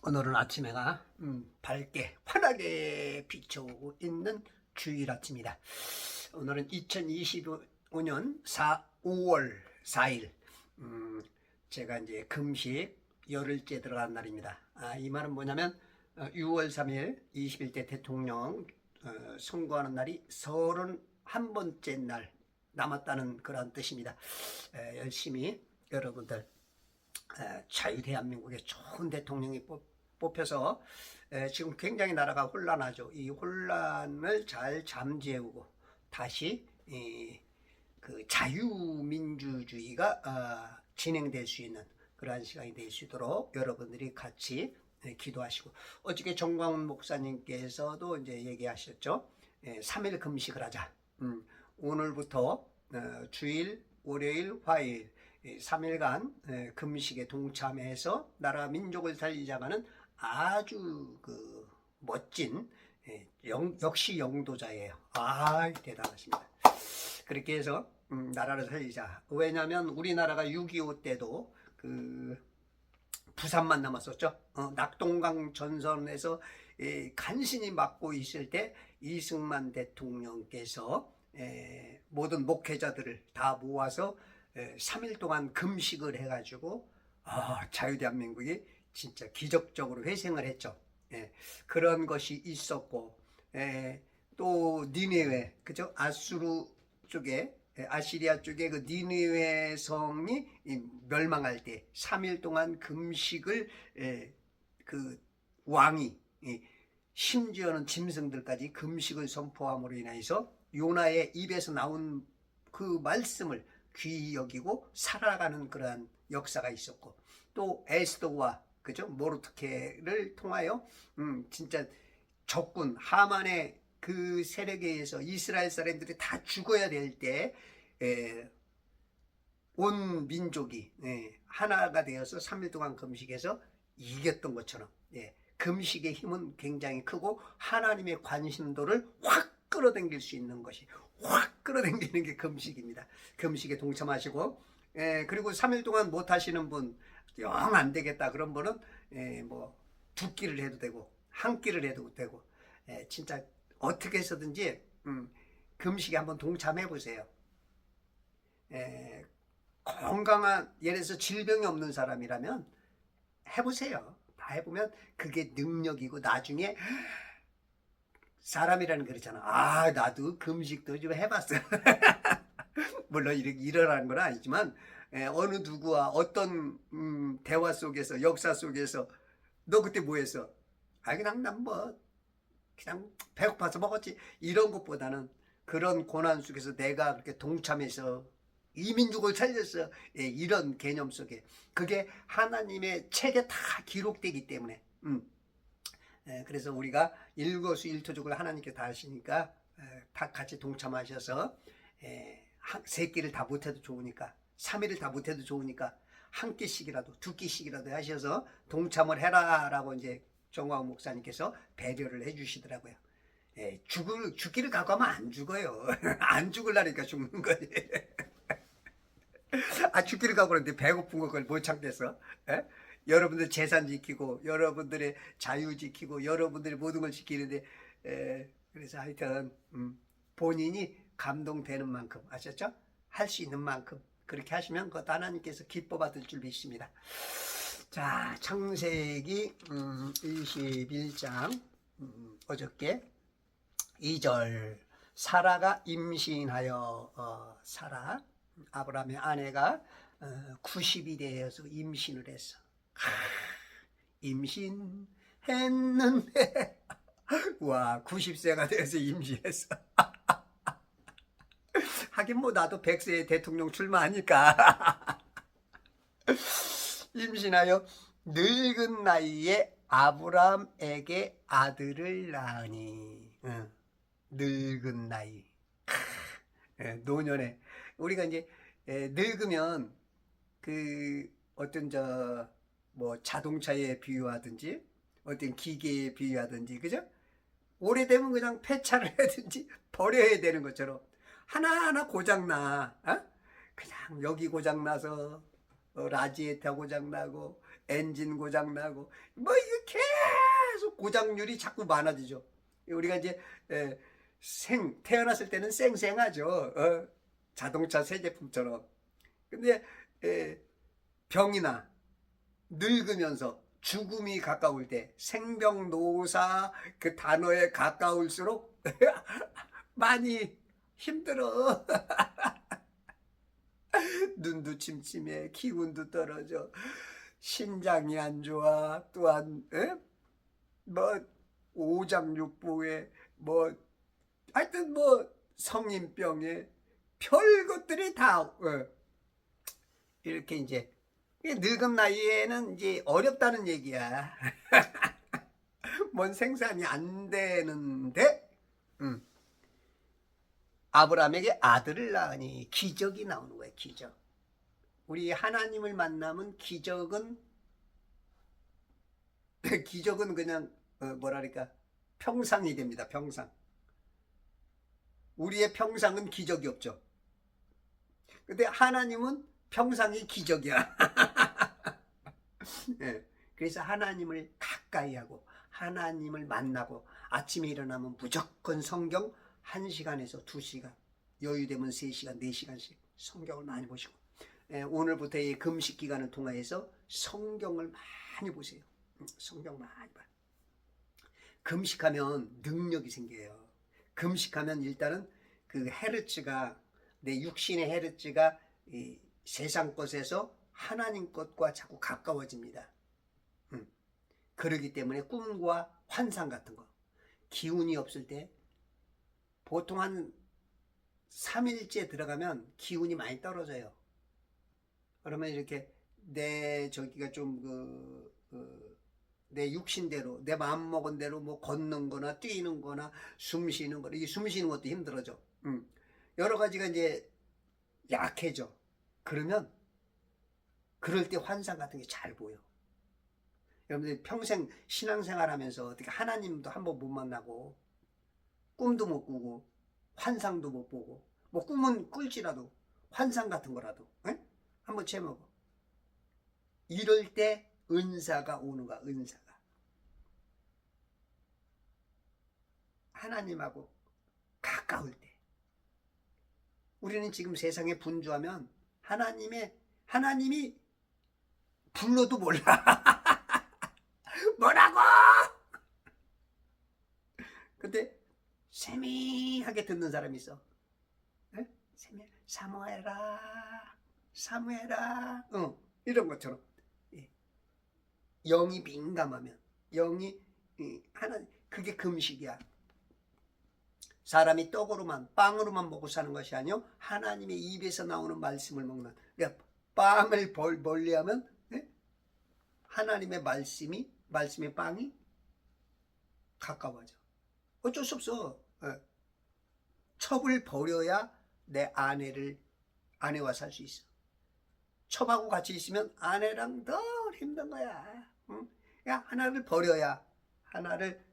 오늘은 아침에가 밝게 환하게 비춰오고 있는 주일 아침이다. 오늘은 2025년 5월 4일 제가 이제 금식 열흘째 들어간 날입니다. 이 말은 뭐냐면 6월 3일 21대 대통령 선거하는 날이 31번째 날 남았다는 그런 뜻입니다. 열심히 여러분들 자유대한민국의 좋은 대통령이 뽑혀서 지금 굉장히 나라가 혼란하죠. 이 혼란을 잘 잠재우고 다시 그 자유민주주의가 진행될 수 있는 그러한 시간이 될 수 있도록 여러분들이 같이 기도하시고, 어저께 정광훈 목사님께서도 이제 얘기하셨죠. 3일 금식을 하자. 오늘부터 주일, 월요일, 화요일 3일간 금식에 동참해서 나라 민족을 살리자가는 아주 그 멋진 역시 영도자예요. 대단하십니다. 그렇게 해서 나라를 살리자. 왜냐하면 우리나라가 6.25 때도 그 부산만 남았었죠. 낙동강 전선에서 간신히 막고 있을 때 이승만 대통령께서 모든 목회자들을 다 모아서 3일 동안 금식을 해가지고 자유대한민국이 진짜 기적적으로 회생을 했죠. 그런 것이 있었고, 또 니네웨, 그죠? 아시리아 쪽에 그 니네웨 성이 멸망할 때 3일 동안 금식을 그 왕이 심지어는 짐승들까지 금식을 선포함으로 인해서 요나의 입에서 나온 그 말씀을 귀히 여기고 살아가는 그러한 역사가 있었고, 또 에스더와 그죠? 모르드케를 통하여 진짜 적군 하만의 그 세력에 의해서 이스라엘 사람들이 다 죽어야 될 때 온 민족이 하나가 되어서 3일 동안 금식해서 이겼던 것처럼 금식의 힘은 굉장히 크고 하나님의 관심도를 확 끌어당길 수 있는 것이, 확 끌어당기는 게 금식입니다. 금식에 동참하시고, 그리고 3일 동안 못 하시는 분, 영 안 되겠다 그런 분은 뭐 2끼를 해도 되고 1끼를 해도 되고, 진짜 어떻게 해서든지 금식에 한번 동참해 보세요. 건강한, 예를 들어서 질병이 없는 사람이라면 해보세요. 다 해보면 그게 능력이고, 나중에 사람이라는 거 그렇잖아. 나도 금식도 좀 해봤어. 물론 이러라는 건 아니지만, 어느 누구와 어떤 대화 속에서, 역사 속에서 너 그때 뭐 했어? 그냥 난 뭐 그냥 배고파서 먹었지, 이런 것보다는 그런 고난 속에서 내가 그렇게 동참해서 이 민족을 살렸어, 이런 개념 속에 그게 하나님의 책에 다 기록되기 때문에 그래서 우리가 일거수일투족을 하나님께 다 하시니까 다 같이 동참하셔서 3끼를 다 못해도 좋으니까, 3일을 다 못해도 좋으니까 1끼씩이라도 2끼씩이라도 하셔서 동참을 해라라고 이제 정광훈 목사님께서 배려를 해주시더라고요. 죽기를 각오하면 안 죽어요. 안 죽으려니까 죽는 거지. 죽기를 각오하는데 배고픈 걸 못 참겠어. 여러분들 재산 지키고, 여러분들의 자유 지키고, 여러분들의 모든 걸 지키는데, 그래서 하여튼 본인이 감동되는 만큼, 아셨죠? 할 수 있는 만큼 그렇게 하시면 그것도 하나님께서 기뻐 받을 줄 믿습니다. 자, 창세기 21장 어저께 2절, 사라가 임신하여, 사라 아브라함의 아내가 90이 되어서 임신을 했어. 임신했는데 와, 90세가 돼서 임신했어. 하긴 뭐 나도 100세에 대통령 출마하니까. 임신하여 늙은 나이에 아브라함에게 아들을 낳으니. 늙은 나이, 노년에 우리가 이제 늙으면 그 어떤 뭐 자동차에 비유하든지 어떤 기계에 비유하든지, 그죠? 오래되면 그냥 폐차를 하든지 버려야 되는 것처럼 하나하나 고장나. 그냥 여기 고장나서 라지에이터 고장나고 엔진 고장나고 뭐 이게 계속 고장률이 자꾸 많아지죠. 우리가 이제 태어났을 때는 쌩쌩하죠. 자동차 새 제품처럼. 근데 병이나 늙으면서 죽음이 가까울 때, 생병노사 그 단어에 가까울수록 많이 힘들어. 눈도 침침해, 기운도 떨어져, 신장이 안 좋아. 또한 뭐 오장육부에 뭐 하여튼 뭐 성인병에 별 것들이 다 이렇게 이제 늙은 나이에는 이제 어렵다는 얘기야. 뭔 생산이 안 되는데 아브라함에게 아들을 낳으니 기적이 나오는 거야. 기적. 우리 하나님을 만나면 기적은 그냥 뭐랄까 평상이 됩니다. 평상. 우리의 평상은 기적이 없죠. 근데 하나님은 평상이 기적이야. 예, 그래서 하나님을 가까이 하고 하나님을 만나고 아침에 일어나면 무조건 성경 1시간에서 2시간, 여유되면 3시간, 4시간씩 성경을 많이 보시고, 오늘부터 이 금식 기간을 통해서 성경을 많이 보세요. 성경 많이 봐요. 금식하면 능력이 생겨요. 금식하면 일단은 그 헤르츠가, 내 육신의 헤르츠가 이 세상 것에서 하나님 것과 자꾸 가까워집니다. 그러기 때문에 꿈과 환상 같은 거, 기운이 없을 때 보통 한 3일째 들어가면 기운이 많이 떨어져요. 그러면 이렇게 내 저기가 좀 내 육신대로, 내 마음먹은 대로 뭐 걷는 거나 뛰는 거나 숨 쉬는 거나, 이 숨 쉬는 것도 힘들어져. 여러 가지가 이제 약해져. 그러면 그럴 때 환상 같은 게 잘 보여. 여러분들 평생 신앙생활 하면서 어떻게 하나님도 한번 못 만나고 꿈도 못 꾸고 환상도 못 보고, 뭐 꿈은 꿀지라도 환상 같은 거라도 한번 제목어. 이럴 때 은사가 오는 거야. 은사가 하나님하고 가까울 때. 우리는 지금 세상에 분주하면 하나님이 불러도 몰라. 뭐라고? 근데 세미하게 듣는 사람이 있어. 사무엘아 이런 것처럼. 영이 민감하면, 영이 하나님, 그게 금식이야. 사람이 떡으로만, 빵으로만 먹고 사는 것이 아니요 하나님의 입에서 나오는 말씀을 먹는. 그러니까 빵을 멀리하면 하나님의 말씀의 빵이 가까워져. 어쩔 수 없어. 첩을 버려야 내 아내와 살 수 있어. 첩하고 같이 있으면 아내랑 더 힘든 거야. 야, 하나를 버려야, 하나를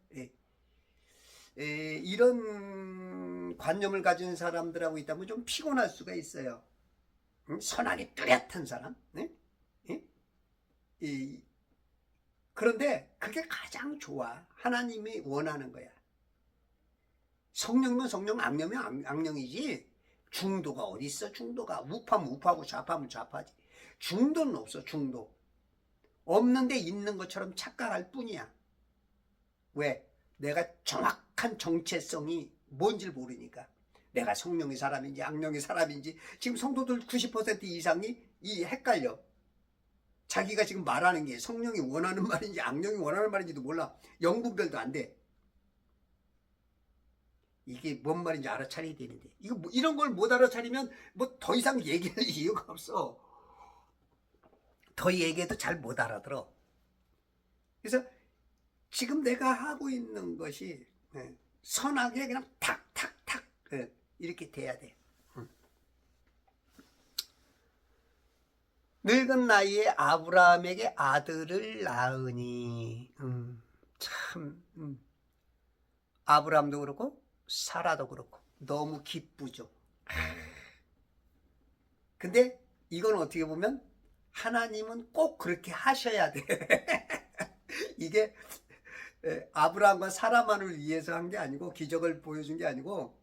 이런 관념을 가진 사람들하고 있다면 좀 피곤할 수가 있어요. 선하게 뚜렷한 사람. 그런데 그게 가장 좋아. 하나님이 원하는 거야. 성령이면 성령, 악령이면 악령이지. 중도가 어디 있어? 중도가 우파면 우파고 좌파면 좌파지. 중도는 없어. 중도 없는데 있는 것처럼 착각할 뿐이야. 왜? 내가 정확한 정체성이 뭔지를 모르니까. 내가 성령의 사람인지 악령의 사람인지. 지금 성도들 90% 이상이 헷갈려. 자기가 지금 말하는 게 성령이 원하는 말인지 악령이 원하는 말인지도 몰라. 영분별도 안 돼. 이게 뭔 말인지 알아차려야 되는데, 이런 걸 못 알아차리면 뭐 더 이상 얘기할 이유가 없어. 더 얘기해도 잘 못 알아들어. 그래서 지금 내가 하고 있는 것이 선하게 그냥 탁탁탁 이렇게 돼야 돼. 늙은 나이에 아브라함에게 아들을 낳으니. 참 아브라함도 그렇고 사라도 그렇고 너무 기쁘죠. 근데 이건 어떻게 보면 하나님은 꼭 그렇게 하셔야 돼. 이게 아브라함과 사라만을 위해서 한 게 아니고, 기적을 보여준 게 아니고,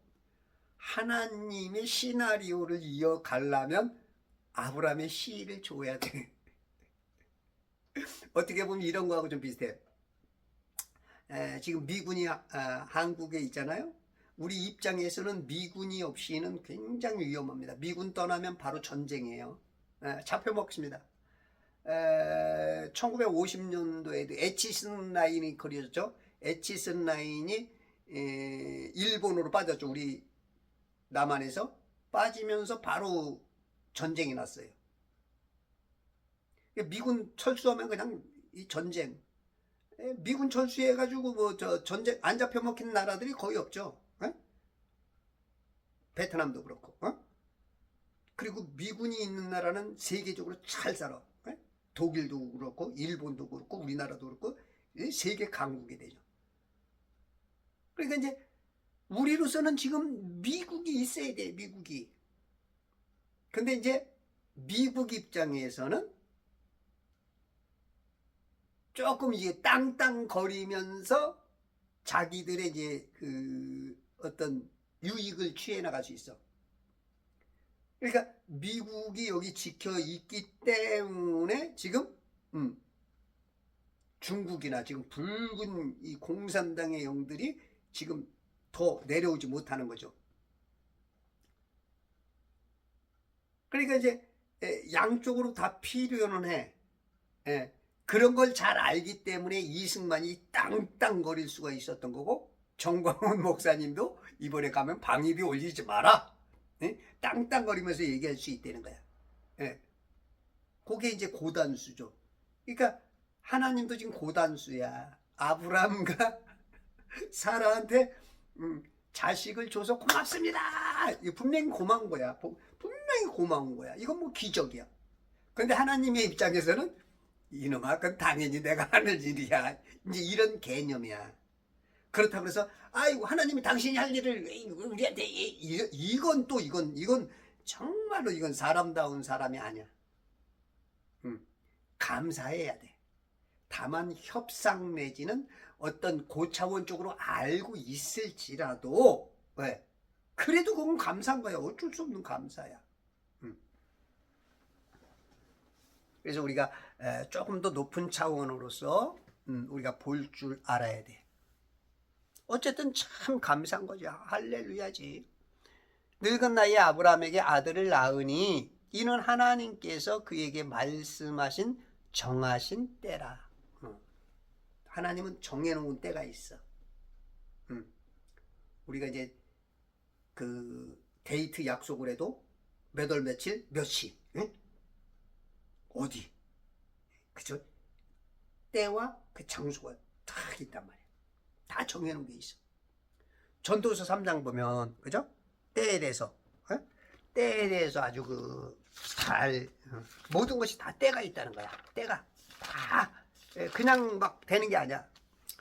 하나님의 시나리오를 이어가려면 아브라함의 씨를 줘야 돼. 어떻게 보면 이런 거하고 좀 비슷해요. 지금 미군이 한국에 있잖아요. 우리 입장에서는 미군이 없이는 굉장히 위험합니다. 미군 떠나면 바로 전쟁이에요. 잡혀먹습니다. 1950년도에도 에치슨 라인이 그려졌죠. 에치슨 라인이 일본으로 빠졌죠. 우리 남한에서 빠지면서 바로 전쟁이 났어요. 미군 철수하면 그냥 이 전쟁. 미군 철수해가지고 뭐 저 전쟁 안 잡혀먹힌 나라들이 거의 없죠. 베트남도 그렇고. 그리고 미군이 있는 나라는 세계적으로 잘 살아. 독일도 그렇고 일본도 그렇고 우리나라도 그렇고 세계 강국이 되죠. 그러니까 이제 우리로서는 지금 미국이 있어야 돼. 미국이. 근데 이제 미국 입장에서는 조금 이게 땅땅거리면서 자기들의 이제 그 어떤 유익을 취해 나갈 수 있어. 그러니까 미국이 여기 지켜 있기 때문에 지금 중국이나 지금 붉은 이 공산당의 영들이 지금 더 내려오지 못하는 거죠. 그러니까 이제 양쪽으로 다 필요는 해. 그런 걸 잘 알기 때문에 이승만이 땅땅거릴 수가 있었던 거고, 정광훈 목사님도 이번에 가면 방위비 올리지 마라. 땅땅거리면서 얘기할 수 있다는 거야. 그게 이제 고단수죠. 그러니까 하나님도 지금 고단수야. 아브라함과 사라한테 자식을 줘서 고맙습니다. 분명히 고마운 거야. 분명히 고마운 거야. 이건 뭐 기적이야. 그런데 하나님의 입장에서는 이놈아, 그건 당연히 내가 하는 일이야. 이제 이런 개념이야. 그렇다고 해서 아이고 하나님이 당신이 할 일을 우리한테 이건 정말로 이건 사람다운 사람이 아니야. 감사해야 돼. 다만 협상 내지는 어떤 고차원적으로 알고 있을지라도 그래도 그건 감사한 거야. 어쩔 수 없는 감사야. 그래서 우리가 조금 더 높은 차원으로서 우리가 볼 줄 알아야 돼. 어쨌든 참 감사한 거죠. 할렐루야지. 늙은 나이에 아브라함에게 아들을 낳으니 이는 하나님께서 그에게 말씀하신 정하신 때라. 하나님은 정해놓은 때가 있어. 우리가 이제 그 데이트 약속을 해도 몇 월 며칠 몇 시 어디, 그죠? 때와 그 장소가 딱 있단 말이야. 다 정해놓은 게 있어. 전도서 3장 보면, 그죠? 때에 대해서 아주 모든 것이 다 때가 있다는 거야. 때가 다 그냥 막 되는 게 아니야.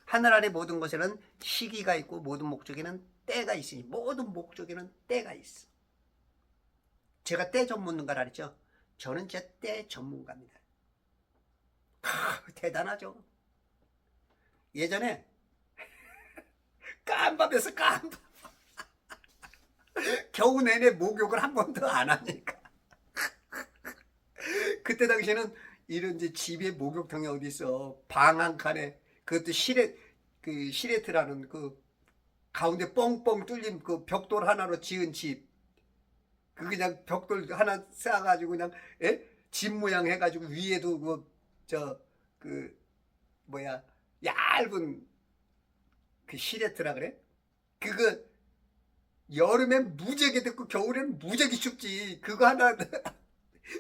하늘 아래 모든 것에는 시기가 있고 모든 목적에는 때가 있으니 모든 목적에는 때가 있어. 제가 때 전문가라 그랬죠. 저는 제 때 전문가입니다. 대단하죠. 예전에 깜밤에서 깜밤 겨우 내내 목욕을 한 번도 안 하니까 그때 당시에는 이런 이제 집에 목욕탕이 어디 있어. 방 한 칸에 그것도 시레트라는 그 가운데 뻥뻥 뚫린 그 벽돌 하나로 지은 집. 그 그냥 벽돌 하나 쌓아가지고 그냥 집 모양 해가지고 위에도 얇은 그 시레트라 그래? 그거 여름엔 무지하게 덥고 겨울에는 무지하게 춥지. 그거 하나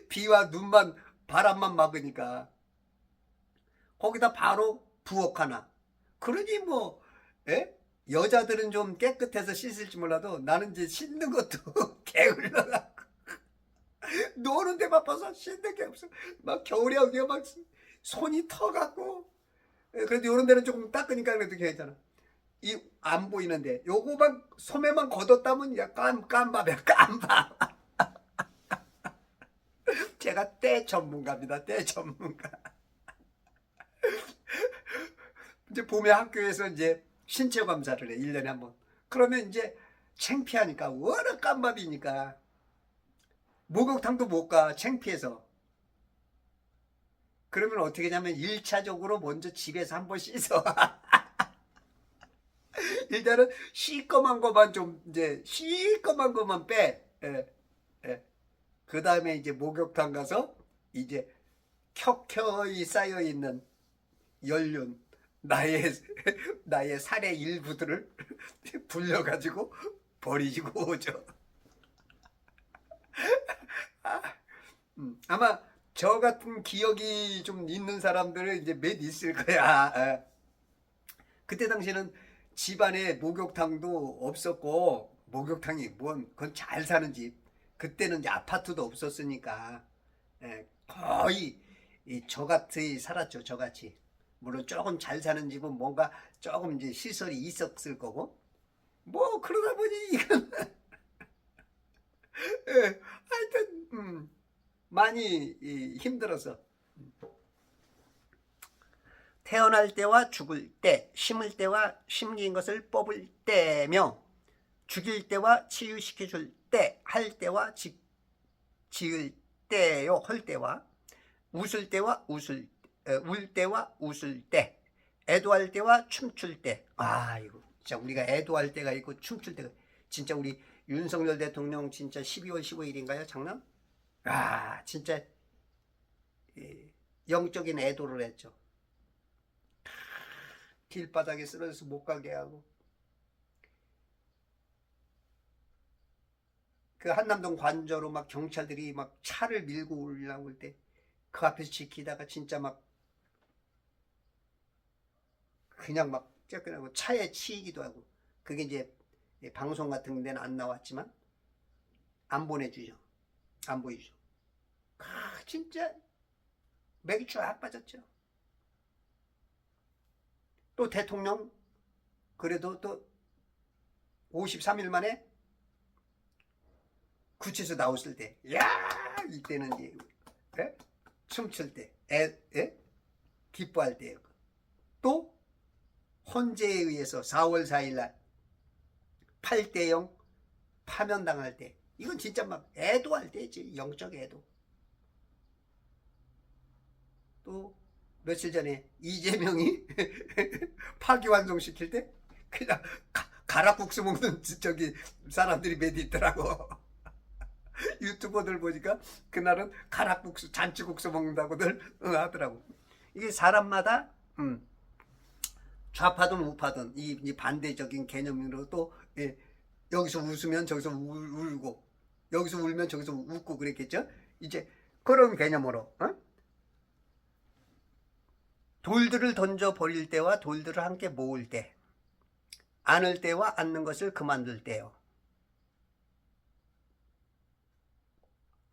비와 눈만 바람만 막으니까 거기다 바로 부엌 하나. 그러니 뭐 여자들은 좀 깨끗해서 씻을지 몰라도 나는 이제 씻는 것도 게을러갖고 노는데 바빠서 씻는 게 없어. 막 겨울에 여기가 막 손이 터갖고 그래도 요런 데는 조금 닦으니까 그래도 괜찮아. 이 안 보이는데 요거만 소매만 걷었다면 야 깜밥이야. 깜밥. 제가 때 전문가입니다. 때 전문가. 이제 봄에 학교에서 이제 신체 검사를 해. 1년에 한 번. 그러면 이제 창피하니까 워낙 깜밥이니까 목욕탕도 못 가. 창피해서. 그러면 어떻게 하냐면 1차적으로 먼저 집에서 한 번 씻어. 일단은 시꺼먼 것만 좀 이제 시꺼먼 것만 빼. 예, 예. 그 다음에 이제 목욕탕 가서 이제 켜켜이 쌓여 있는 연륜 나의 나의 살의 일부들을 불려가지고 버리고 오죠. 아마 저 같은 기억이 좀 있는 사람들은 이제 몇 있을 거야. 예. 그때 당시에는 집안에 목욕탕도 없었고 목욕탕이 뭔 그건 잘 사는 집. 그때는 이제 아파트도 없었으니까 예, 거의 저같이 살았죠. 저같이. 물론 조금 잘 사는 집은 뭔가 조금 이제 시설이 있었을 거고 뭐 그러다 보니 이건 예, 하여튼 많이 힘들어서 태어날 때와 죽을 때, 심을 때와 심긴 것을 뽑을 때며 죽일 때와 치유시켜 줄 때, 할 때와 지을 때요, 할 때와 웃을 때와 울 때와 웃을 때, 애도할 때와 춤출 때. 아, 이거 진짜 우리가 애도할 때가 있고 춤출 때가 진짜 우리 윤석열 대통령 진짜 12월 15일인가요? 장난? 아, 진짜 영적인 애도를 했죠. 길바닥에 쓰러져서 못 가게 하고 그 한남동 관저로 막 경찰들이 막 차를 밀고 올라올 때 그 앞에서 지키다가 진짜 막 그냥 막 쫓겨나고 차에 치이기도 하고 그게 이제 방송 같은 데는 안 나왔지만 안 보내주죠. 안 보이죠. 아 진짜 맥이 쫙 빠졌죠. 또 대통령 그래도 또 53일 만에 구치소 나왔을 때, 야 이때는 이제 에? 춤출 때, 기뻐할 때예요. 또 헌재에 의해서 4월 4일 날 8대 0 파면당할 때, 이건 진짜 막 애도할 때지. 영적 애도. 또 며칠 전에 이재명이 파기환송시킬 때 그냥 가락국수 먹는 저기 사람들이 몇 있더라고. 유튜버들 보니까 그날은 가락국수 잔치국수 먹는다고들 하더라고. 이게 사람마다 좌파든 우파든 이 반대적인 개념으로 또 여기서 웃으면 저기서 울고 여기서 울면 저기서 웃고 그랬겠죠. 이제 그런 개념으로 돌들을 던져 버릴 때와 돌들을 함께 모을 때, 안을 때와 안는 것을 그만둘 때요.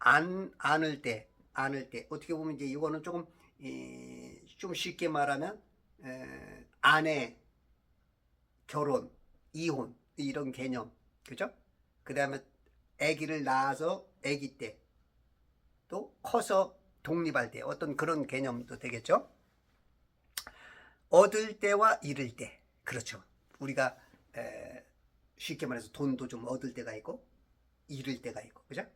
안을 때 어떻게 보면 이제 이거는 조금 좀 쉽게 말하면 아내, 결혼, 이혼 이런 개념, 그죠? 그 다음에 아기를 낳아서 아기 때, 또 커서 독립할 때 어떤 그런 개념도 되겠죠? 얻을 때와 잃을 때, 그렇죠. 우리가 쉽게 말해서 돈도 좀 얻을 때가 있고 잃을 때가 있고, 그죠?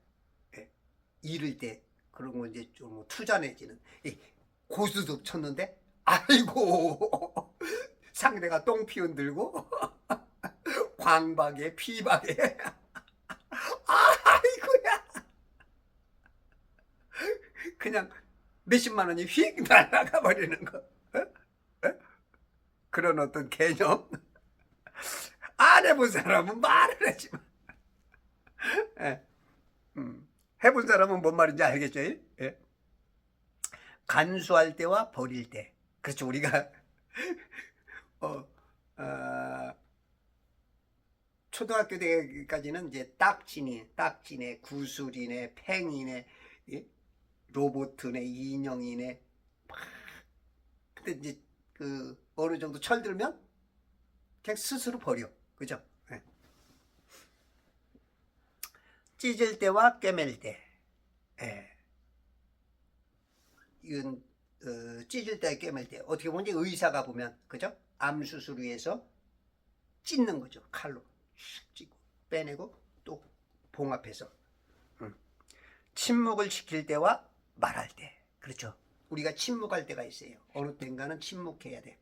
잃을 때 그런 거 이제 좀 투자 내지는 고수도 쳤는데 아이고 상대가 똥피 흔들고 광박에 피박에 아이고야 그냥 몇십만 원이 휙 날아가 버리는 거. 그런 어떤 개념 안 해본 사람은 말을 하지만 해본 사람은 뭔 말인지 알겠죠? 예? 간수할 때와 버릴 때. 그렇죠. 우리가 초등학교 때까지는 이제 딱지네, 구슬이네, 팽이네, 로봇이네, 인형이네. 근데 이제 그 어느 정도 철들면 그냥 스스로 버려. 그죠? 예. 찢을 때와 꿰맬 때. 예. 이건 찢을 때 깨물 때 어떻게 보면 이제 의사가 보면 그죠? 암 수술 위해서 찢는 거죠. 칼로 슉 찢고 빼내고 또 봉합해서. 침묵을 지킬 때와 말할 때. 그렇죠. 우리가 침묵할 때가 있어요. 어느 때인가는 침묵해야 돼.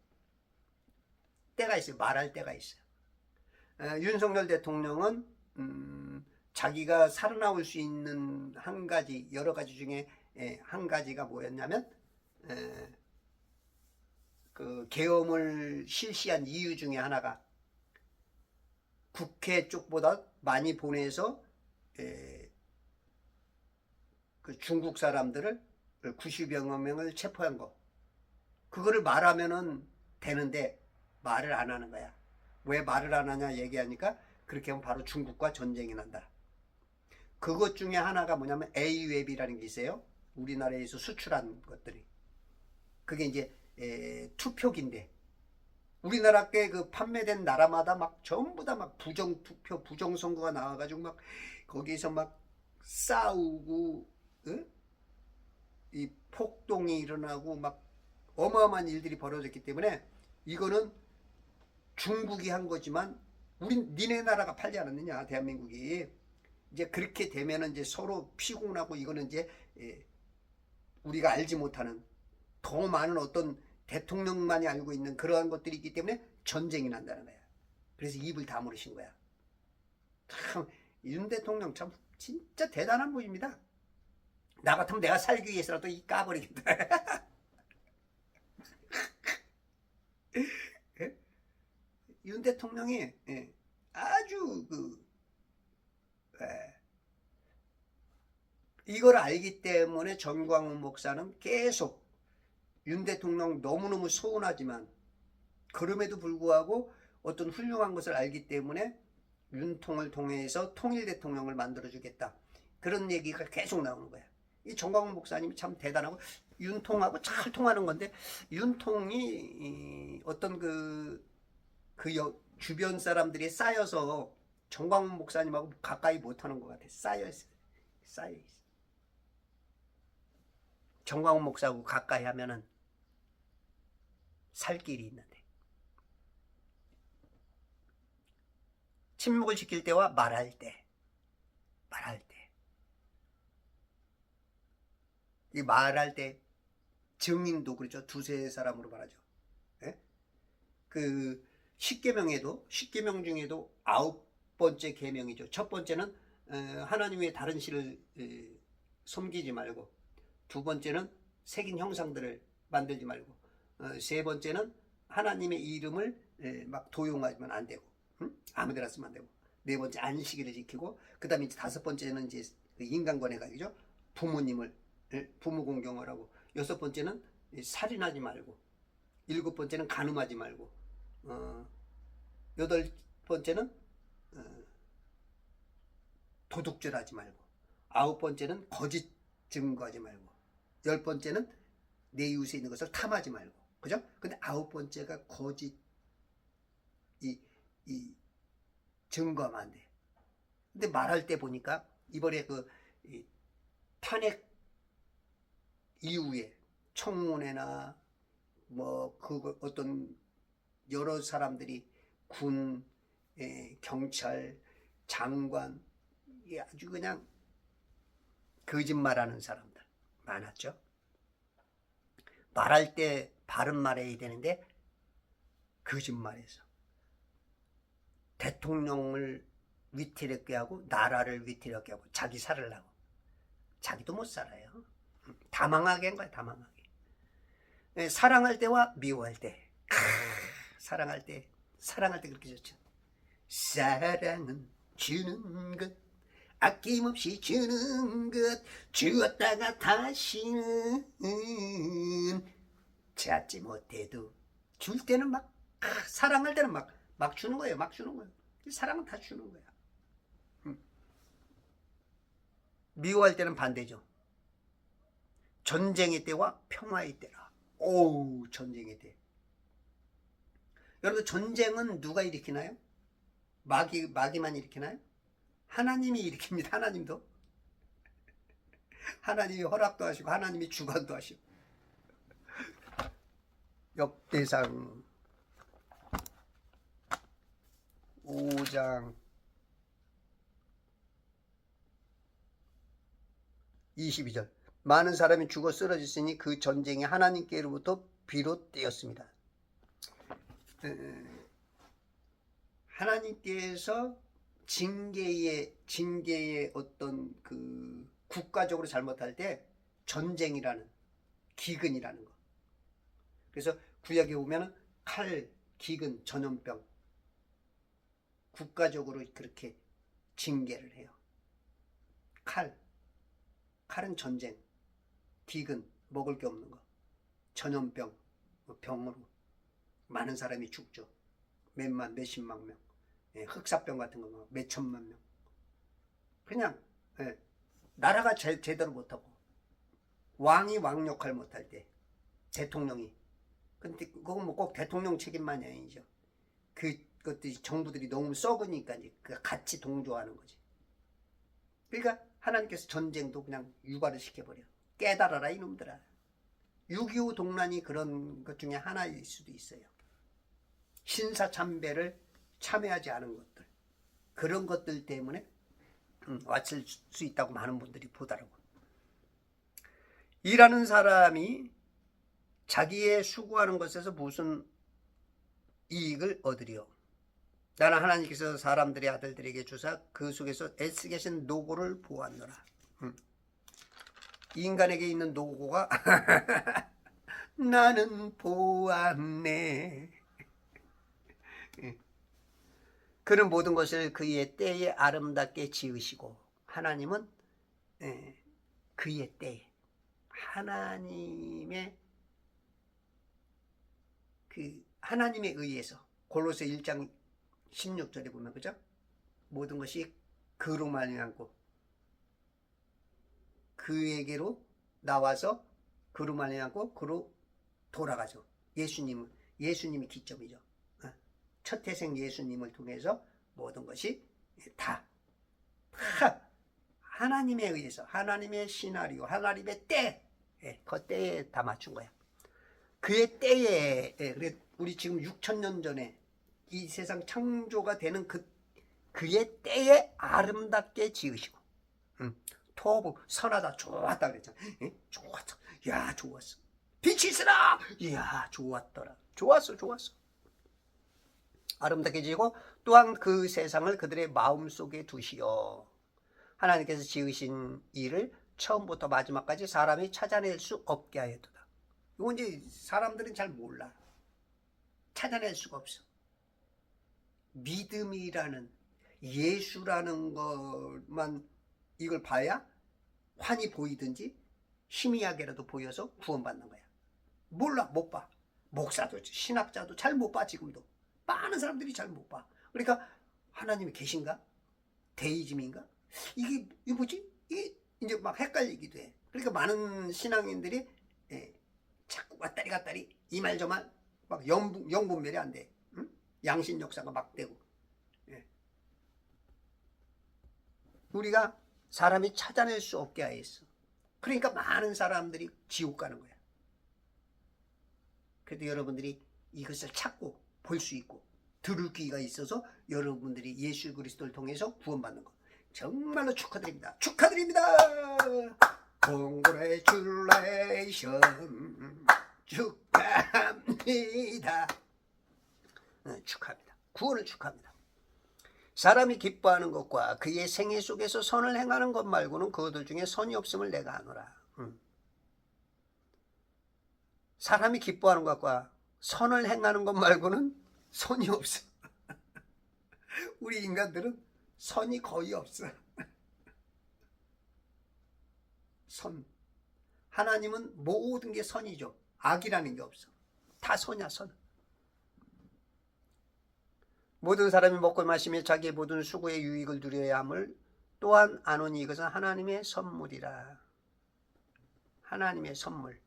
때가 있어요. 말할 때가 있어요. 윤석열 대통령은 자기가 살아나올 수 있는 한 가지, 여러 가지 중에 한 가지가 뭐였냐면 그 계엄을 실시한 이유 중에 하나가 국회 쪽보다 많이 보내서 그 중국 사람들을 90여 명을 체포한 거. 그거를 말하면은 되는데 말을 안 하는 거야. 왜 말을 안 하냐 얘기하니까 그렇게 하면 바로 중국과 전쟁이 난다. 그것 중에 하나가 뭐냐면 A웹이라는 게 있어요. 우리나라에서 수출한 것들이. 그게 이제 투표기인데 우리나라 꽤 그 판매된 나라마다 막 전부 다 막 부정투표, 부정선거가 나와가지고 막 거기서 막 싸우고, 이 폭동이 일어나고 막 어마어마한 일들이 벌어졌기 때문에 이거는 중국이 한 거지만 니네 나라가 팔지 않았느냐, 대한민국이. 이제 그렇게 되면은 이제 서로 피곤하고 이거는 이제 우리가 알지 못하는 더 많은 어떤 대통령만이 알고 있는 그러한 것들이 있기 때문에 전쟁이 난다는 거야. 그래서 입을 다물으신 거야. 참, 윤 대통령 참 진짜 대단한 분입니다. 나 같으면 내가 살기 위해서라도 이 까버리겠다. 윤 대통령이 아주 이걸 알기 때문에 전광훈 목사는 계속 윤 대통령 너무너무 서운하지만 그럼에도 불구하고 어떤 훌륭한 것을 알기 때문에 윤통을 통해서 통일 대통령을 만들어주겠다. 그런 얘기가 계속 나오는 거야. 이 전광훈 목사님이 참 대단하고 윤통하고 잘 통하는 건데 윤통이 어떤 주변 사람들이 쌓여서 전광훈 목사님하고 가까이 못하는 것 같아. 쌓여있어. 전광훈 목사하고 가까이 하면은 살 길이 있는데. 침묵을 지킬 때와 말할 때. 이 말할 때 증인도 그렇죠. 두세 사람으로 말하죠. 예? 그 10계명 중에도 9번째 계명이죠. 첫 번째는 하나님의 다른 신을 섬기지 말고, 두 번째는 새긴 형상들을 만들지 말고, 세 번째는 하나님의 이름을 막 도용하면 안 되고, 아무데나 쓰면 안 되고, 네 번째 안식일을 지키고, 그 다음에 이제 다섯 번째는 이제 인간관계 가지죠. 부모님을 부모 공경을 하고, 여섯 번째는 살인하지 말고, 일곱 번째는 간음하지 말고, 여덟 번째는 도둑질하지 말고, 아홉 번째는 거짓 증거하지 말고, 열 번째는 내 이웃에 있는 것을 탐하지 말고, 그죠? 근데 아홉 번째가 거짓 이 증거하면 안 돼. 근데 말할 때 보니까 이번에 탄핵 이후에 청문회나 뭐 어떤 여러 사람들이 군, 경찰, 장관, 아주 그냥 거짓말하는 사람들 많았죠. 말할 때 바른 말해야 되는데 거짓말해서 대통령을 위태롭게 하고 나라를 위태롭게 하고 자기 살으려고. 자기도 못 살아요. 다 망하게 한 거야. 다 망하게. 사랑할 때와 미워할 때. 사랑할 때 그렇게 좋죠. 사랑은 주는 것, 아낌없이 주는 것, 주었다가 다시는 찾지 못해도 줄 때는 막, 사랑할 때는 막 주는 거예요. 막 주는 거예요. 사랑은 다 주는 거야. 미워할 때는 반대죠. 전쟁의 때와 평화의 때라. 오우, 전쟁의 때. 여러분, 전쟁은 누가 일으키나요? 마귀만 일으키나요? 하나님이 일으킵니다. 하나님도. 하나님이 허락도 하시고 하나님이 주관도 하시고. 역대상 5장 22절. 많은 사람이 죽어 쓰러졌으니 그 전쟁이 하나님께로부터 비롯되었습니다. 하나님께서 징계의 어떤 그 국가적으로 잘못할 때 전쟁이라는 기근이라는 거. 그래서 구약에 보면 칼, 기근, 전염병 국가적으로 그렇게 징계를 해요. 칼은 전쟁, 기근, 먹을 게 없는 거, 전염병, 병으로 많은 사람이 죽죠. 몇십만 명, 흑사병 같은 거 몇천만 명. 그냥 나라가 제대로 못하고 왕이 왕 역할 못할 때 대통령이, 근데 그건 뭐 꼭 대통령 책임만이 아니죠. 그것들이 정부들이 너무 썩으니까 이제 같이 동조하는 거지. 그러니까 하나님께서 전쟁도 그냥 유발을 시켜버려. 깨달아라 이놈들아. 6.25 동란이 그런 것 중에 하나일 수도 있어요. 신사참배를 참여하지 않은 것들, 그런 것들 때문에 왔을 수 있다고 많은 분들이 보더라고. 일하는 사람이 자기의 수고하는 것에서 무슨 이익을 얻으리요? 나는 하나님께서 사람들의 아들들에게 주사 그 속에서 애쓰게 계신 노고를 보았노라. 인간에게 있는 노고가 나는 보았네. 그는 모든 것을 그의 때에 아름답게 지으시고, 하나님은 그의 때에 하나님에 의해서, 골로새 1장 16절에 보면, 그죠? 모든 것이 그로 말미암고 그에게로 나와서 그로 말미암고 그로 돌아가죠. 예수님이 기점이죠. 첫 태생 예수님을 통해서 모든 것이 다 하나님에 의해서, 하나님의 시나리오, 하나님의 때, 그 때에 다 맞춘 거야. 그의 때에, 우리 지금 6,000년 전에 이 세상 창조가 되는 그의 때에 아름답게 지으시고, 토부 선하다, 좋았다 그랬잖아. 좋았어. 야, 좋았어. 빛이 있으라. 이야, 좋았더라. 좋았어. 아름답게 지고, 또한 그 세상을 그들의 마음속에 두시어 하나님께서 지으신 일을 처음부터 마지막까지 사람이 찾아낼 수 없게 하였도다. 이건 이제 사람들은 잘 몰라. 찾아낼 수가 없어. 믿음이라는, 예수라는 것만 이걸 봐야 환히 보이든지 희미하게라도 보여서 구원받는 거야. 몰라, 못 봐. 목사도, 신학자도 잘 못 봐. 지금도 많은 사람들이 잘 못 봐. 그러니까 하나님이 계신가? 데이즘인가? 이게 뭐지? 이게 이제 막 헷갈리기도 해. 그러니까 많은 신앙인들이 자꾸 왔다리 이 말 저 말 막 영분별이 안 돼. 응? 양심 역사가 막 되고. 우리가 사람이 찾아낼 수 없게 하였어. 그러니까 많은 사람들이 지옥 가는 거야. 그래도 여러분들이 이것을 찾고 볼 수 있고 들을 귀가 있어서 여러분들이 예수 그리스도를 통해서 구원받는 거 정말로 축하드립니다. Congratulation. 축하합니다. 축하합니다. 구원을 축하합니다. 사람이 기뻐하는 것과 그의 생애 속에서 선을 행하는 것 말고는 그것들 중에 선이 없음을 내가 아노라. 사람이 기뻐하는 것과 선을 행하는 것 말고는 선이 없어. 우리 인간들은 선이 거의 없어. 선. 하나님은 모든 게 선이죠. 악이라는 게 없어. 다 선이야, 선. 모든 사람이 먹고 마시며 자기의 모든 수고의 유익을 누려야 함을 또한 아노니 이것은 하나님의 선물이라. 하나님의 선물.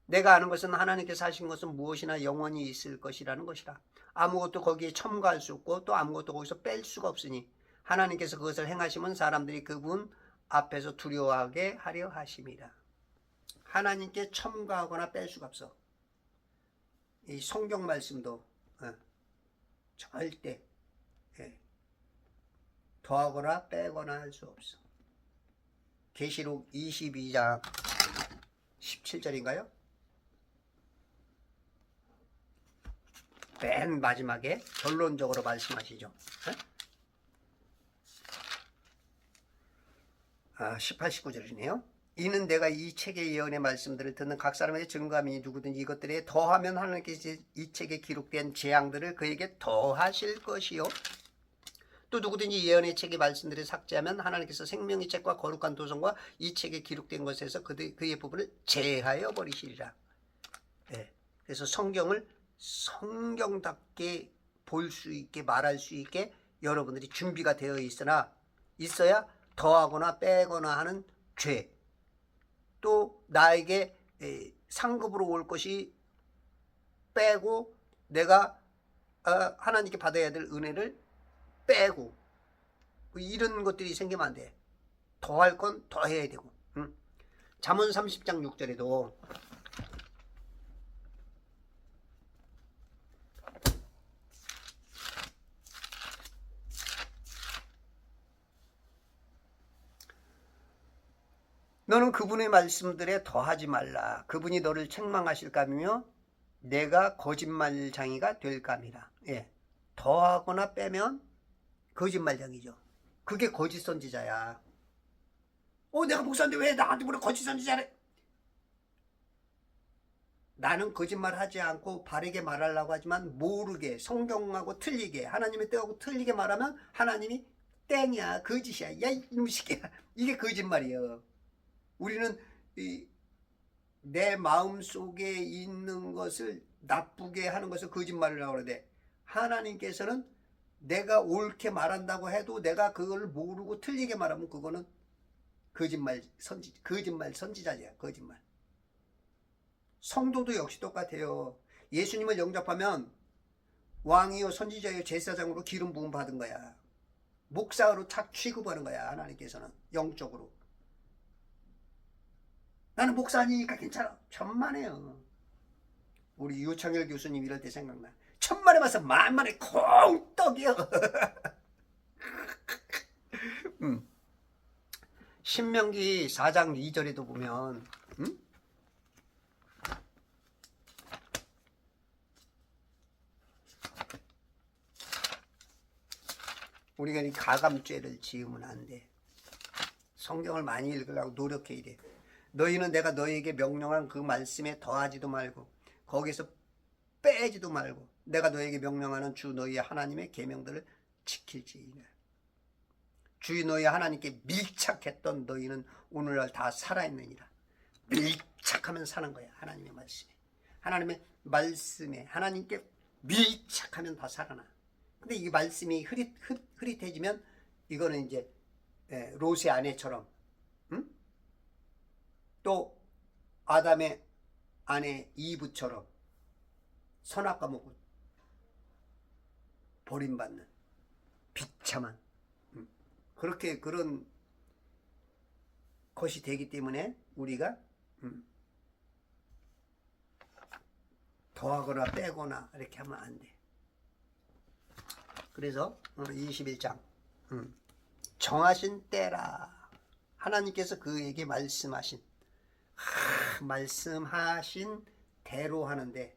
내가 아는 것은 하나님께서 하신 것은 무엇이나 영원히 있을 것이라는 것이라. 아무것도 거기에 첨가할 수 없고 또 아무것도 거기서 뺄 수가 없으니 하나님께서 그것을 행하시면 사람들이 그분 앞에서 두려워하게 하려 하심이라. 하나님께 첨가하거나 뺄 수가 없어. 이 성경 말씀도 절대 더하거나 빼거나 할 수 없어. 계시록 22장 17절인가요? 맨 마지막에 결론적으로 말씀하시죠. 18, 19절이네요. 이는 내가 이 책의 예언의 말씀들을 듣는 각 사람의 증감이 누구든지 이것들에 더하면 하나님께서 이 책에 기록된 재앙들을 그에게 더하실 것이요, 또 누구든지 예언의 책의 말씀들을 삭제하면 하나님께서 생명의 책과 거룩한 도성과 이 책에 기록된 것에서 그의 부분을 제하여 버리시리라. 그래서 성경을 성경답게 볼 수 있게 말할 수 있게 여러분들이 준비가 되어 있어야 더하거나 빼거나 하는 죄, 또 나에게 상급으로 올 것이 빼고 내가 하나님께 받아야 될 은혜를 빼고 이런 것들이 생기면 안 돼. 더할 건 더해야 되고. 잠언 30장 6절에도 너는 그분의 말씀들에 더하지 말라. 그분이 너를 책망하실까며 내가 거짓말장이가 될까미라. 더하거나 빼면 거짓말장이죠. 그게 거짓 선지자야. 내가 목사인데 왜 나한테 그래 거짓 선지자래? 나는 거짓말 하지 않고 바르게 말하려고 하지만 모르게 성경하고 틀리게 하나님의 뜻하고 틀리게 말하면 하나님이 땡이야, 거짓이야, 야 이놈 새끼야, 이게 거짓말이에요. 우리는 내 마음 속에 있는 것을 나쁘게 하는 것을 거짓말이라고 그러는데, 하나님께서는 내가 옳게 말한다고 해도 내가 그걸 모르고 틀리게 말하면 그거는 거짓말 선지자야. 거짓말. 성도도 역시 똑같아요. 예수님을 영접하면 왕이요 선지자요 제사장으로 기름 부음 받은 거야. 목사로 착 취급하는 거야. 하나님께서는 영적으로. 나는 목사 아니니까 괜찮아. 천만에요. 우리 유창열 교수님 이럴 때 생각나. 천만에 봐서 만만에 콩떡이요. 신명기 4장 2절에도 보면 우리가 이 가감죄를 지으면 안 돼. 성경을 많이 읽으려고 노력해야 돼. 너희는 내가 너희에게 명령한 그 말씀에 더하지도 말고 거기서 빼지도 말고 내가 너희에게 명령하는 주 너희의 하나님의 계명들을 지킬지니라. 주 너희 하나님께 밀착했던 너희는 오늘날 다 살아있느니라. 밀착하면 사는 거야. 하나님의 말씀에. 하나님의 말씀에 하나님께 밀착하면 다 살아나. 근데 이 말씀이 흐릿해지면 이거는 이제 롯의 아내처럼, 또 아담의 아내 이브처럼 선악과 먹고 버림받는 비참한 그런 것이 되기 때문에 우리가 더하거나 빼거나 이렇게 하면 안 돼. 그래서 21장 정하신 때라. 하나님께서 그에게 말씀하신 대로 하는데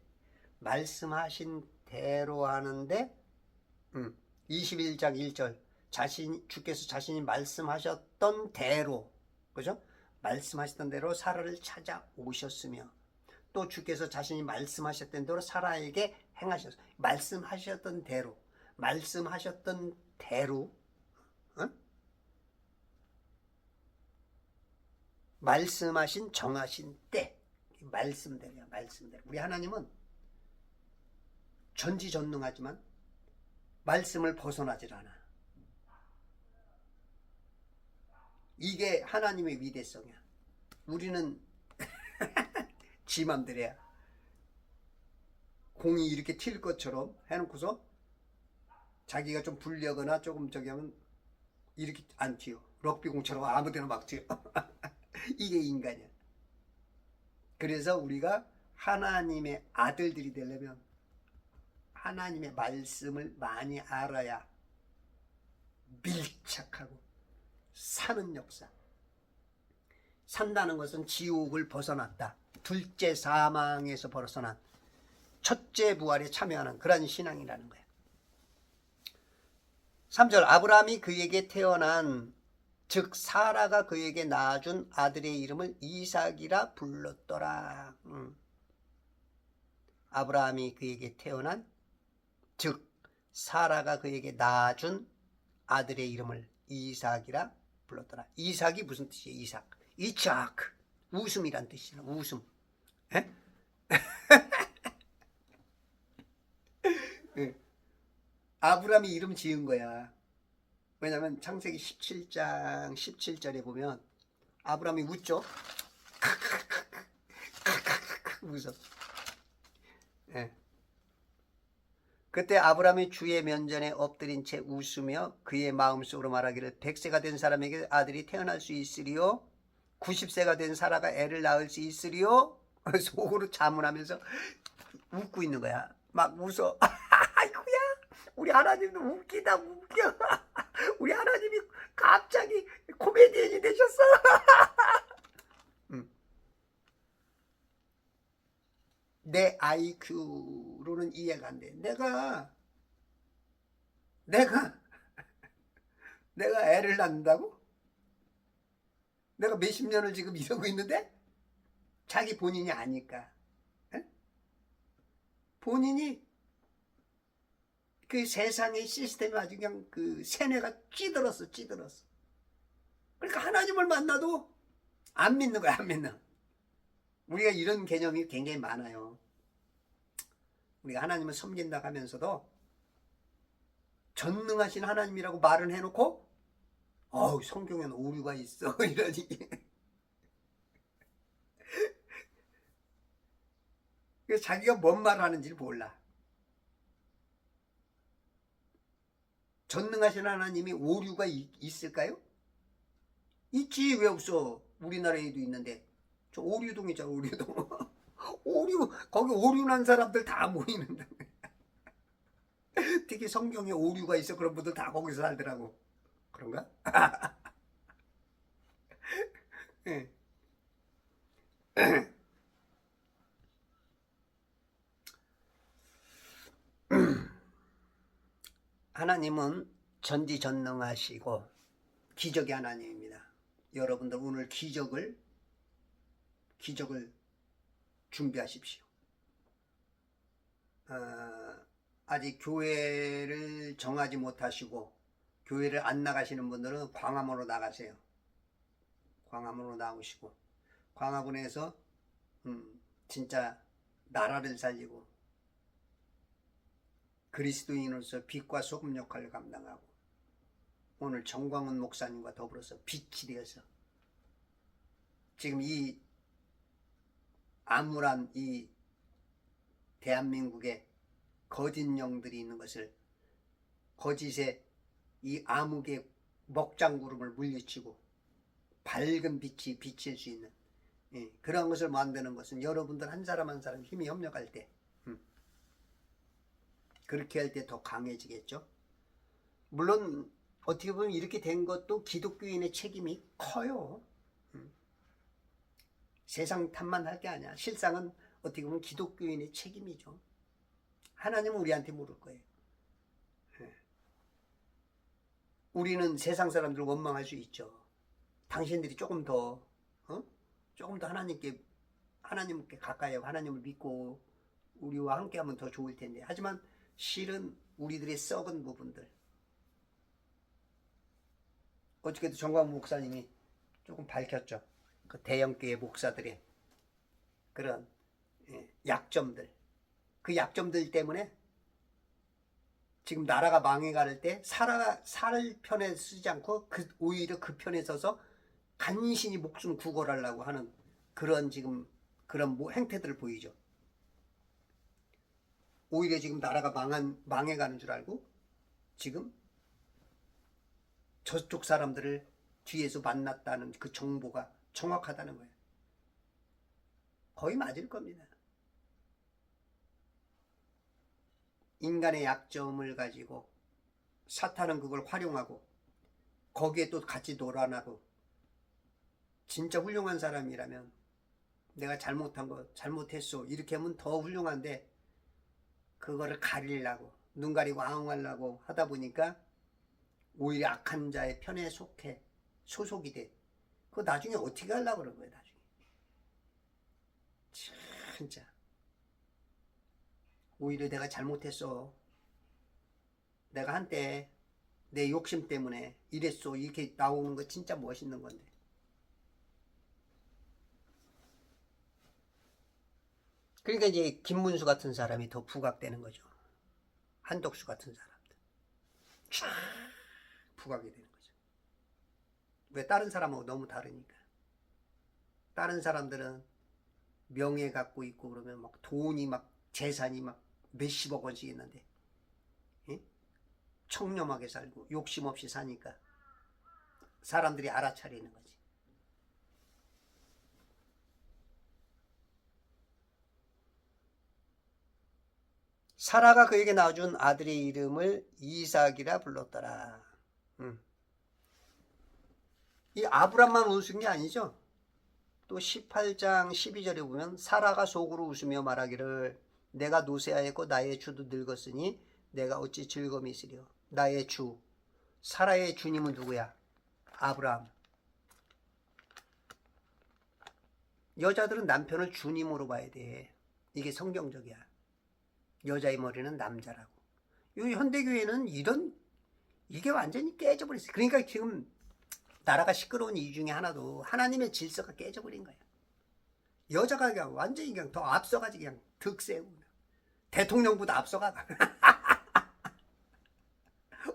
21장 1절 주께서 자신이 말씀하셨던 대로, 그죠? 말씀하셨던 대로 사라를 찾아오셨으며 또 주께서 자신이 말씀하셨던 대로 사라에게 행하셨어요. 말씀하셨던 대로 말씀하신 정하신 때, 말씀대로야. 말씀대로. 우리 하나님은 전지전능하지만 말씀을 벗어나질 않아. 이게 하나님의 위대성이야. 우리는 지 맘대로야. 공이 이렇게 튈 것처럼 해놓고서 자기가 좀 불리하거나 조금 저기 하면 이렇게 안 튀어. 럭비공처럼 아무데나 막 튀어. 이게 인간이야. 그래서 우리가 하나님의 아들들이 되려면 하나님의 말씀을 많이 알아야 밀착하고 사는 역사. 산다는 것은 지옥을 벗어났다. 둘째 사망에서 벗어난 첫째 부활에 참여하는 그런 신앙이라는 거야. 3절 아브라함이 그에게 태어난 즉 사라가 그에게 낳아준 아들의 이름을 이삭이라 불렀더라. 아브라함이 그에게 태어난 즉 사라가 그에게 낳아준 아들의 이름을 이삭이라 불렀더라. 이삭이 무슨 뜻이에요? 이삭 웃음이란 뜻이잖아. 웃음. 에? 아브라함이 이름 지은 거야. 왜냐면 창세기 17장 17절에 보면 아브라함이 웃죠. 웃어. 예. 그때 아브라함이 주의 면전에 엎드린 채 웃으며 그의 마음속으로 말하기를 100세가 된 사람에게 아들이 태어날 수 있으리요 90세가 된 사라가 애를 낳을 수 있으리요 속으로 자문하면서 웃고 있는 거야. 막 웃어. 아이고야 우리 하나님도 웃기다 웃겨. 우리 하나님이 갑자기 코미디언이 되셨어. 내 IQ로는 이해가 안 돼. 내가 애를 낳는다고? 내가 몇십 년을 지금 이러고 있는데? 자기 본인이 아니까. 에? 본인이 그 세상의 시스템이 아주 그냥 그 세뇌가 찌들었어. 그러니까 하나님을 만나도 안 믿는 거야, 안 믿는. 우리가 이런 개념이 굉장히 많아요. 우리가 하나님을 섬긴다 하면서도 전능하신 하나님이라고 말은 해놓고 성경에는 오류가 있어 이러니. 그래서 자기가 뭔 말을 하는지를 몰라. 전능하신 하나님이 오류가 있을까요? 있지. 왜 없어? 우리나라에도 있는데. 저 오류동이잖아. 오류동. 거기 오류 난 사람들 다 모이는데. 특히 성경에 오류가 있어. 그런 분들 다 거기서 살더라고. 그런가? 네. 하나님은 전지전능하시고 기적의 하나님입니다. 여러분들 오늘 기적을 준비하십시오. 아직 교회를 정하지 못하시고 교회를 안 나가시는 분들은 광화문으로 나가세요. 광화문으로 나오시고 광화문에서 진짜 나라를 살리고 그리스도인으로서 빛과 소금 역할을 감당하고 오늘 정광훈 목사님과 더불어서 빛이 되어서 지금 이 암울한 이 대한민국에 거짓 영들이 있는 것을 거짓의 이 암흑의 먹장구름을 물리치고 밝은 빛이 비칠 수 있는 그런 것을 만드는 것은 여러분들 한 사람 한 사람 힘이 협력할 때 그렇게 할 때 더 강해지겠죠. 물론 어떻게 보면 이렇게 된 것도 기독교인의 책임이 커요. 세상 탓만 할 게 아니야. 실상은 어떻게 보면 기독교인의 책임이죠. 하나님은 우리한테 물을 거예요. 우리는 세상 사람들을 원망할 수 있죠. 당신들이 조금 더 하나님께 가까이 하고 하나님을 믿고 우리와 함께하면 더 좋을 텐데. 하지만 실은 우리들의 썩은 부분들. 어저께도 정광훈 목사님이 조금 밝혔죠. 그 대형교회 목사들의 그런 약점들. 그 약점들 때문에 지금 나라가 망해갈 때 살 편에 쓰지 않고 오히려 그 편에 서서 간신히 목숨 구걸하려고 하는 그런 지금 그런 행태들을 보이죠. 오히려 지금 나라가 망해가는 줄 알고 지금 저쪽 사람들을 뒤에서 만났다는 그 정보가 정확하다는 거예요. 거의 맞을 겁니다. 인간의 약점을 가지고 사탄은 그걸 활용하고 거기에 또 같이 놀아나고, 진짜 훌륭한 사람이라면 내가 잘못한 거 잘못했어 이렇게 하면 더 훌륭한데, 그거를 가리려고 눈 가리고 아웅하려고 하다 보니까 오히려 악한 자의 편에 소속이 돼. 그거 나중에 어떻게 하려고 그런 거야 나중에. 진짜 오히려 내가 잘못했어, 내가 한때 내 욕심 때문에 이랬어, 이렇게 나오는 거 진짜 멋있는 건데. 그러니까 이제 김문수 같은 사람이 더 부각되는 거죠. 한덕수 같은 사람들 쫙 부각이 되는 거죠. 왜? 다른 사람하고 너무 다르니까. 다른 사람들은 명예 갖고 있고 그러면 막 돈이 막 재산이 막 몇십억 원씩 있는데, 예? 청렴하게 살고 욕심 없이 사니까 사람들이 알아차리는 거지. 사라가 그에게 낳아준 아들의 이름을 이삭이라 불렀더라. 이 아브람만 웃은 게 아니죠. 또 18장 12절에 보면 사라가 속으로 웃으며 말하기를 내가 노쇠하였고 나의 주도 늙었으니 내가 어찌 즐거움이 있으려. 나의 주, 사라의 주님은 누구야? 아브람. 여자들은 남편을 주님으로 봐야 돼. 이게 성경적이야. 여자의 머리는 남자라고. 이 현대교회는 이게 완전히 깨져버렸어요. 그러니까 지금 나라가 시끄러운 이유 중에 하나도 하나님의 질서가 깨져버린 거야. 여자가 그냥 완전히 그냥 더 앞서가지, 그냥 득세고 대통령보다 앞서가.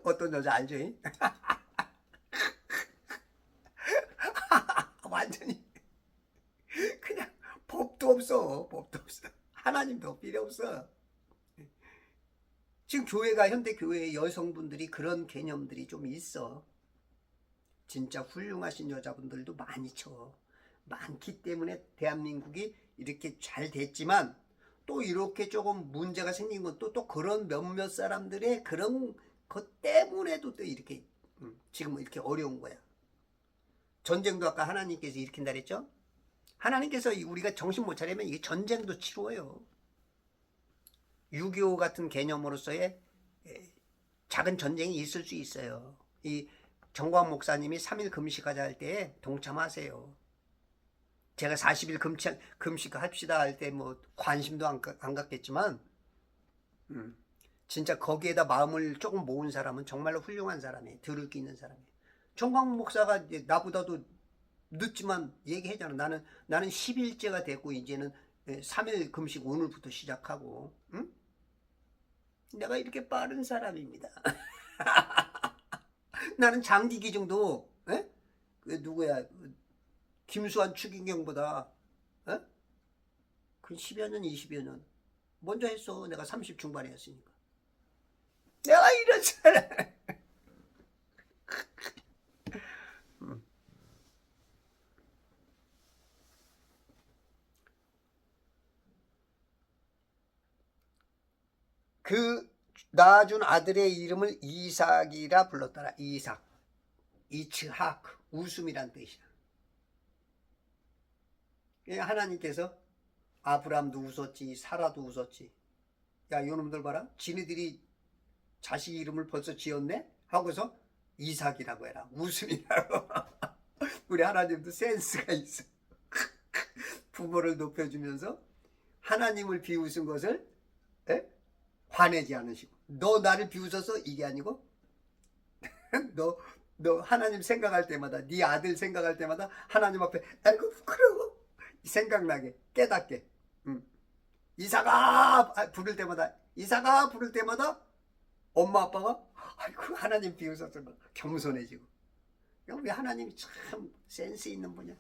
어떤 여자 알죠? 완전히 그냥 법도 없어. 하나님도 필요 없어. 지금 교회가, 현대 교회의 여성분들이 그런 개념들이 좀 있어. 진짜 훌륭하신 여자분들도 많기 때문에 대한민국이 이렇게 잘 됐지만, 또 이렇게 조금 문제가 생긴 것도 또 그런 몇몇 사람들의 그런 것 때문에도 또 이렇게 지금 이렇게 어려운 거야. 전쟁도 아까 하나님께서 일으킨다 그랬죠? 하나님께서 우리가 정신 못 차리면 이게 전쟁도 치루어요. 6.25 같은 개념으로서의 작은 전쟁이 있을 수 있어요. 이 정광 목사님이 3일 금식하자 할 때 동참하세요. 제가 40일 금식 합시다 할 때 뭐 관심도 안 갖겠지만, 진짜 거기에다 마음을 조금 모은 사람은 정말로 훌륭한 사람이에요. 들을 게 있는 사람이에요. 정광 목사가 이제 나보다도 늦지만 얘기했잖아. 나는 10일째가 됐고 이제는 3일 금식 오늘부터 시작하고, 응? 내가 이렇게 빠른 사람입니다. 나는 장기 기증도 그 누구야, 김수환 추기경보다 그 10여 년 20여 년 먼저 했어. 내가 30 중반에 했으니까. 내가 이런 사람. 그 낳아준 아들의 이름을 이삭이라 불렀더라. 이삭, 이츠학, 웃음이란 뜻이야. 하나님께서 아브람도 웃었지, 사라도 웃었지. 야, 요놈들 봐라, 지네들이 자식 이름을 벌써 지었네 하고서 이삭이라고 해라, 웃음이라고. 우리 하나님도 센스가 있어. 부모를 높여주면서 하나님을 비웃은 것을 화내지 않으시고, 너 나를 비웃어서 이게 아니고 너 하나님 생각할 때마다, 네 아들 생각할 때마다 하나님 앞에 아이고 부끄러워 생각나게, 깨닫게. 이삭아 부를 때마다, 이삭아 부를 때마다 엄마 아빠가 아이고 하나님 비웃어서 겸손해지고. 우리 하나님이 참 센스 있는 분이야.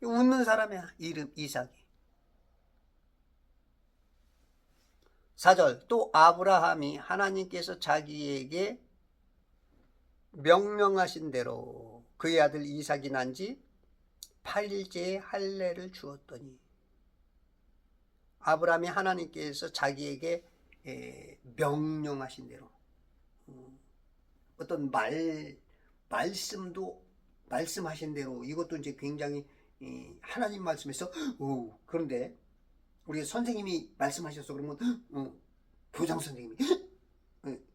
웃는 사람이야. 이름 이삭이. 4절, 또 아브라함이 하나님께서 자기에게 명령하신 대로 그의 아들 이삭이 난지 8일째에 할례를 주었더니 아브라함이 하나님께서 자기에게 명령하신 대로 어떤 말씀도 말씀하신 대로 이것도 이제 굉장히 하나님 말씀에서 그런데 우리 선생님이 말씀하셨어 그러면 교장 선생님이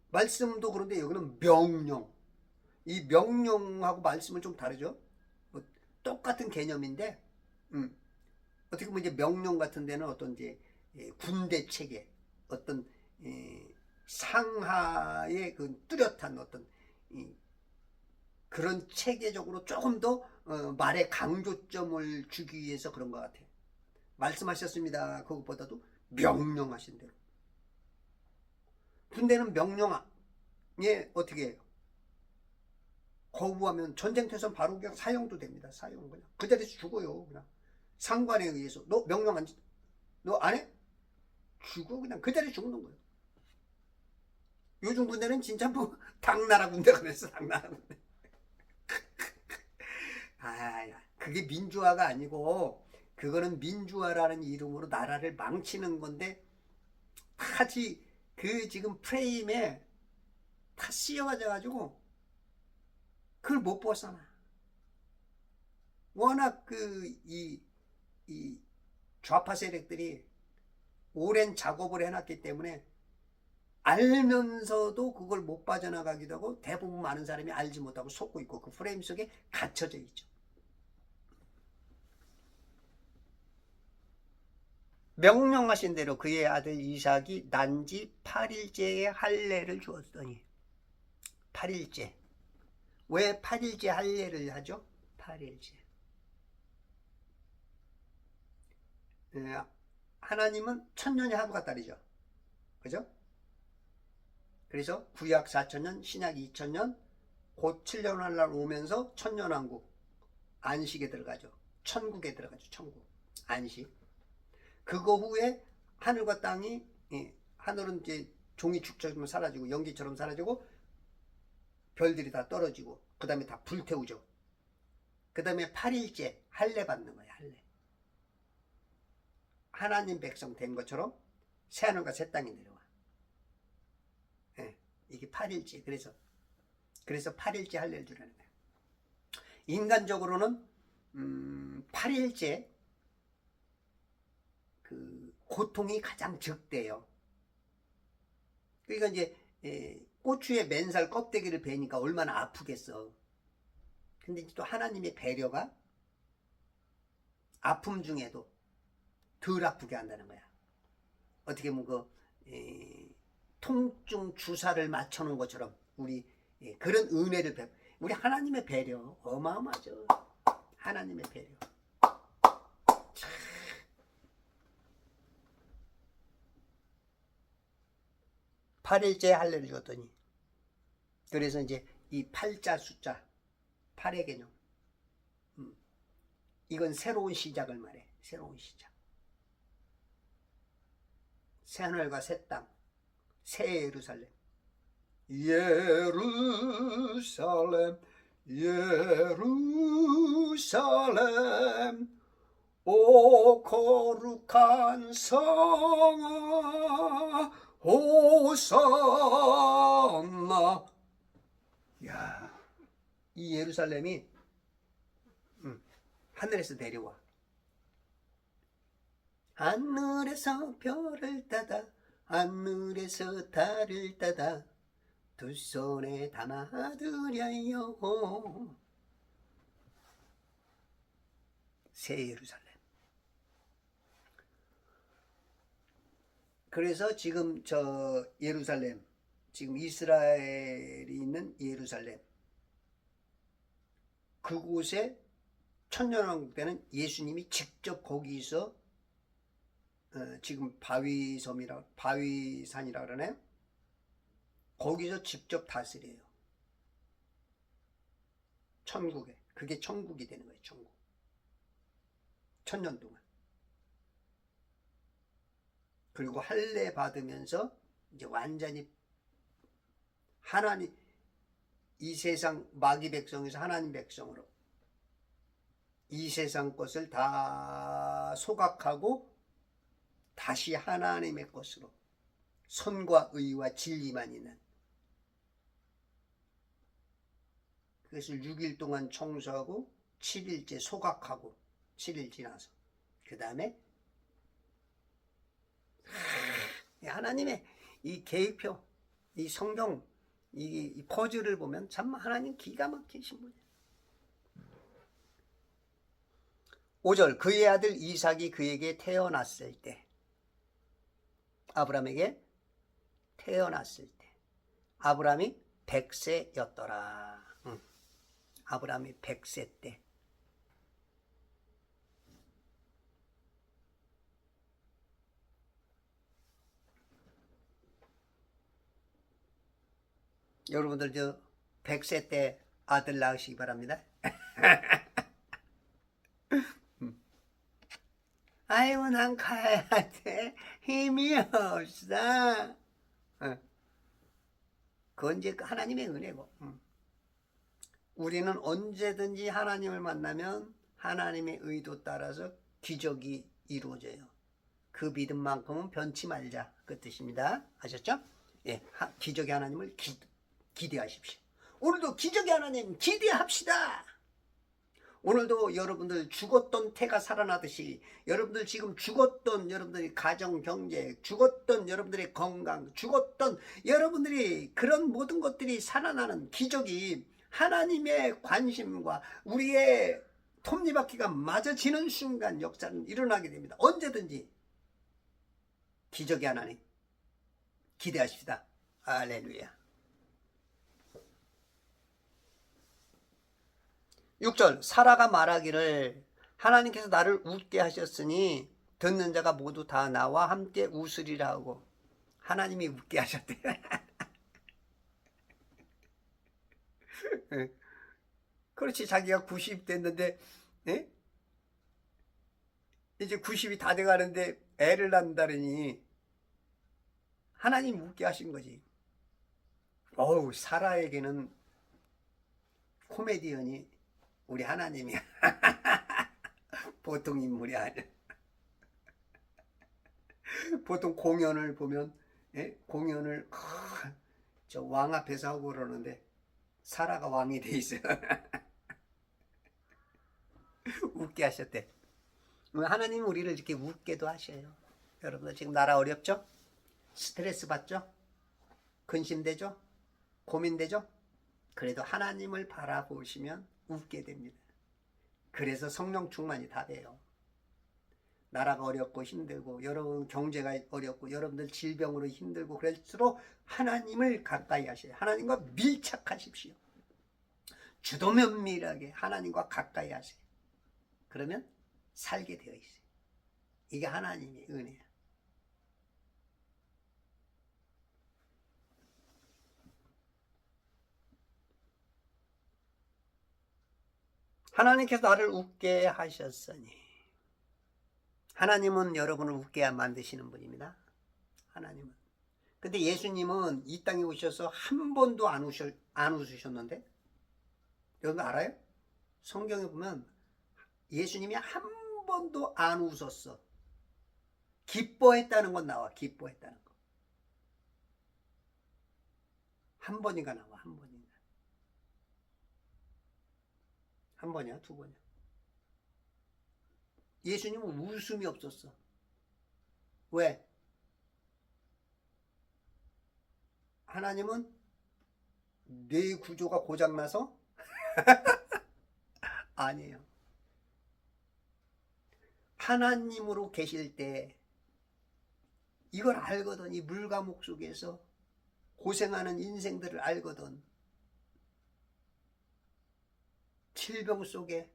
말씀도 그런데 여기는 명령 이 명령하고 말씀은 좀 다르죠. 뭐 똑같은 개념인데 어떻게 보면 이제 명령 같은 데는 어떤 이제 군대 체계 어떤 상하의 그 뚜렷한 어떤 그런 체계적으로 조금 더 말에 강조점을 주기 위해서 그런 것 같아요. 말씀하셨습니다. 그것보다도 명령하신 대로. 군대는 명령에 어떻게 해요? 거부하면 전쟁터에서 바로 그냥 사형도 됩니다. 사형 그냥 그 자리에서 죽어요. 그냥 상관에 의해서 너 명령 너 안 해? 죽어 그냥 그 자리에 죽는 거예요. 요즘 군대는 진짜 뭐 당나라 군대 그랬어 당나라 군대. 그게 민주화가 아니고 그거는 민주화라는 이름으로 나라를 망치는 건데 다지 그 지금 프레임에 다 씌어가지고 그걸 못 벗어나. 워낙 이 좌파 세력들이 오랜 작업을 해놨기 때문에 알면서도 그걸 못 빠져나가기도 하고 대부분 많은 사람이 알지 못하고 속고 있고 그 프레임 속에 갇혀져 있죠. 명령하신 대로 그의 아들 이삭이 난지 8일째에 할례를 주었더니 8일째 왜 8일째 할례를 하죠? 8일째 하나님은 천년이 하루가 딸이죠. 그죠? 그래서 구약 4천년 신약 2000년 곧 7년 할 날 오면서 천년왕국 안식에 들어가죠. 천국에 들어가죠. 천국 안식. 그거 후에 하늘과 땅이 하늘은 이제 종이 축처럼 사라지고 연기처럼 사라지고 별들이 다 떨어지고 그 다음에 다 불태우죠. 그 다음에 8일째 할례 받는 거예요. 할례. 하나님 백성 된 것처럼 새하늘과 새 땅이 내려와. 이게 8일째. 그래서 8일째 할례를 주라는 거예요. 인간적으로는 8일째 그 고통이 가장 적대요. 그러니까 이제 고추의 맨살 껍데기를 베니까 얼마나 아프겠어. 근데 또 하나님의 배려가 아픔 중에도 덜 아프게 한다는 거야. 어떻게 보면 통증 주사를 맞춰놓은 것처럼 우리 그런 은혜를 우리 하나님의 배려 어마어마하죠. 하나님의 배려. 8일째 할례를 줬더니 그래서 이제 이 8자 숫자 8의 개념 이건 새로운 시작을 말해. 새로운 시작. 새하늘과 새 땅 새 예루살렘 예루살렘 예루살렘 오 거룩한 성아 호산나. 야, 이 예루살렘이 하늘에서 내려와. 하늘에서 별을 따다 하늘에서 달을 따다 두 손에 담아드려요. 새 예루살렘. 그래서 지금 저 예루살렘, 지금 이스라엘이 있는 예루살렘, 그곳에 천년왕국 때는 예수님이 직접 거기서 지금 바위산이라 그러네. 거기서 직접 다스려요. 천국에. 그게 천국이 되는 거예요. 천국. 천년 동안. 그리고 할례 받으면서 이제 완전히 하나님, 이 세상 마귀 백성에서 하나님 백성으로 이 세상 것을 다 소각하고 다시 하나님의 것으로 선과 의와 진리만 있는, 그것을 6일 동안 청소하고 7일째 소각하고 7일 지나서 그 다음에 하나님의 이 계획표, 이 성경, 이 퍼즐을 보면 참 하나님 기가 막히신 분이에요. 5절, 그의 아들 이삭이 그에게 태어났을 때, 아브라함에게 태어났을 때, 아브라함이 100세였더라. 아브라함이 100세 때. 여러분들 저 100세 때 아들 낳으시기 바랍니다. 아이고 난 가야 돼. 힘이 없어. 그건 이제 하나님의 은혜고. 우리는 언제든지 하나님을 만나면 하나님의 의도 따라서 기적이 이루어져요. 그 믿음만큼은 변치 말자, 그 뜻입니다. 아셨죠? 예, 기적의 하나님을 기대하십시오. 오늘도 기적의 하나님 기대합시다. 오늘도 여러분들 죽었던 태가 살아나듯이, 여러분들 지금 죽었던 여러분들의 가정 경제, 죽었던 여러분들의 건강, 죽었던 여러분들이 그런 모든 것들이 살아나는 기적이 하나님의 관심과 우리의 톱니바퀴가 맞아지는 순간 역사는 일어나게 됩니다. 언제든지 기적의 하나님 기대하십시다. 할렐루야. 6절, 사라가 말하기를 하나님께서 나를 웃게 하셨으니 듣는 자가 모두 다 나와 함께 웃으리라 하고, 하나님이 웃게 하셨대. 그렇지, 자기가 90 됐는데, 에? 이제 90이 다 돼가는데 애를 낳는다더니 하나님 웃게 하신 거지. 어우, 사라에게는 코미디언이 우리 하나님이야. 보통 인물이 아니야. 보통 공연을 보면, 예? 공연을 저 왕 앞에서 하고 그러는데 사라가 왕이 돼 있어요. 웃게 하셨대. 하나님 우리를 이렇게 웃게도 하셔요. 여러분들 지금 나라 어렵죠? 스트레스 받죠? 근심되죠? 고민되죠? 그래도 하나님을 바라보시면 웃게 됩니다. 그래서 성령 충만이 다 돼요. 나라가 어렵고 힘들고, 여러분 경제가 어렵고, 여러분들 질병으로 힘들고, 그럴수록 하나님을 가까이 하셔요. 하나님과 밀착하십시오. 주도 면밀하게 하나님과 가까이 하세요. 그러면 살게 되어 있어요. 이게 하나님의 은혜야. 하나님께서 나를 웃게 하셨으니, 하나님은 여러분을 웃게 만드시는 분입니다. 하나님은. 근데 예수님은 이 땅에 오셔서 한 번도 안 웃으셨는데, 여러분 알아요? 성경에 보면 예수님이 한 번도 안 웃었어. 기뻐했다는 건 나와. 기뻐했다는 거. 한 번인가 나와. 한 번인가. 한 번이야, 두 번이야. 예수님은 웃음이 없었어. 왜? 하나님은 뇌 구조가 고장나서? 아니에요. 하나님으로 계실 때 이걸 알거든. 이 물감옥 속에서 고생하는 인생들을 알거든. 질병 속에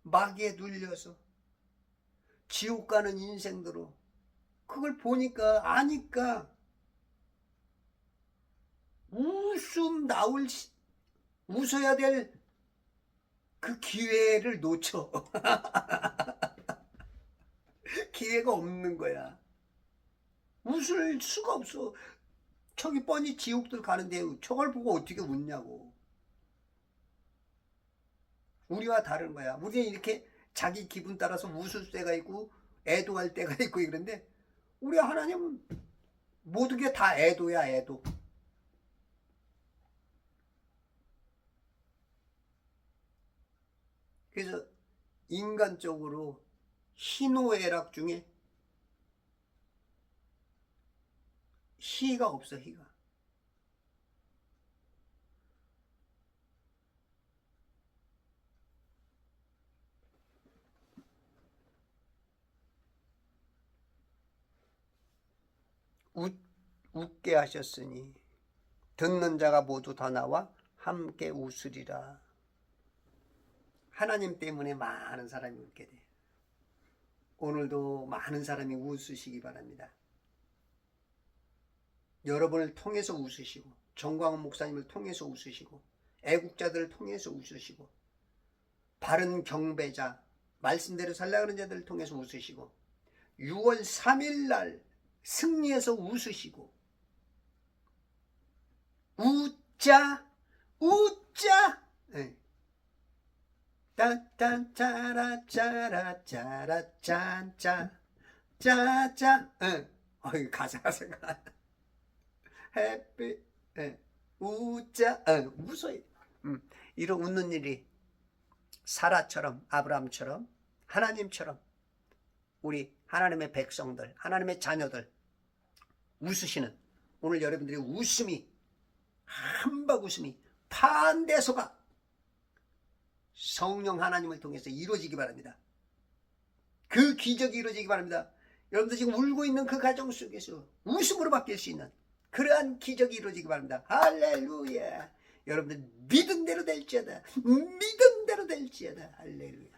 마귀에 눌려서 지옥 가는 인생들로, 그걸 보니까 아니까 웃어야 될 그 기회를 놓쳐. 기회가 없는 거야. 웃을 수가 없어. 저기 뻔히 지옥들 가는데 저걸 보고 어떻게 웃냐고. 우리와 다른 거야. 우리는 이렇게 자기 기분 따라서 웃을 때가 있고 애도할 때가 있고 그런데 우리 하나님은 모든 게 다 애도야, 애도. 그래서 인간적으로 희노애락 중에 희가 없어, 희가. 웃게 하셨으니 듣는 자가 모두 다 나와 함께 웃으리라. 하나님 때문에 많은 사람이 웃게 돼. 오늘도 많은 사람이 웃으시기 바랍니다. 여러분을 통해서 웃으시고, 정광훈 목사님을 통해서 웃으시고, 애국자들을 통해서 웃으시고, 바른 경배자, 말씀대로 살라가는 자들을 통해서 웃으시고, 6월 3일 날 승리해서 웃으시고, 웃자, 웃자. 네. 딴딴 짜라 짜라 짠짜 짜짜. 가사가 생각. 해피 웃자. 웃어요. 이런 웃는 일이 사라처럼, 아브라함처럼, 하나님처럼 우리 하나님의 백성들, 하나님의 자녀들 웃으시는, 오늘 여러분들의 웃음이, 한박 웃음이 반대소가 성령 하나님을 통해서 이루어지기 바랍니다. 그 기적이 이루어지기 바랍니다. 여러분들 지금 울고 있는 그 가정 속에서 웃음으로 바뀔 수 있는 그러한 기적이 이루어지기 바랍니다. 할렐루야. 여러분들 믿은 대로 될지어다. 믿은 대로 될지어다. 할렐루야.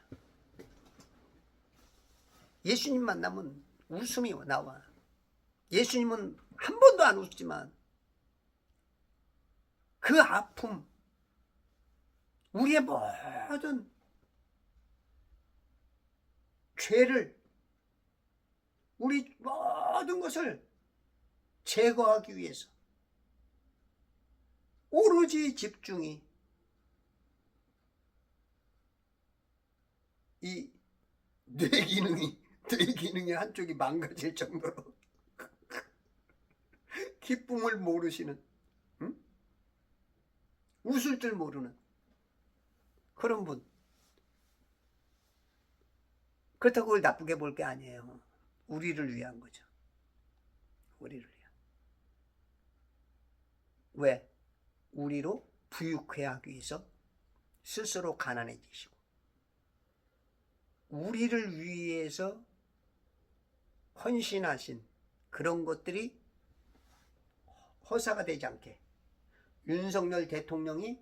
예수님 만나면 웃음이 나와. 예수님은 한 번도 안 웃지만 그 아픔, 우리의 모든 죄를, 우리 모든 것을 제거하기 위해서 오로지 집중이 이 뇌 기능이 한쪽이 망가질 정도로 기쁨을 모르시는, 웃을 줄 모르는 그런 분. 그렇다고 그걸 나쁘게 볼 게 아니에요. 우리를 위한 거죠. 우리를 위한. 왜? 우리로 부유케 하기 위해서 스스로 가난해지시고, 우리를 위해서 헌신하신 그런 것들이 허사가 되지 않게 윤석열 대통령이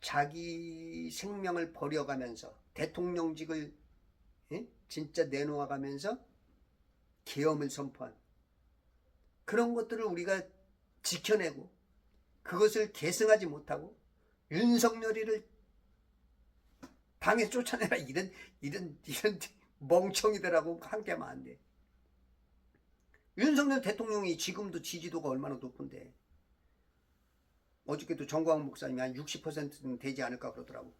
자기 생명을 버려가면서 대통령직을 진짜 내놓아가면서 계엄을 선포한 그런 것들을 우리가 지켜내고 그것을 계승하지 못하고 윤석열이를 당에서 쫓아내라, 이런 멍청이들하고 함께하면 안 돼. 윤석열 대통령이 지금도 지지도가 얼마나 높은데, 어저께도 정광훈 목사님이 한 60%는 되지 않을까 그러더라고.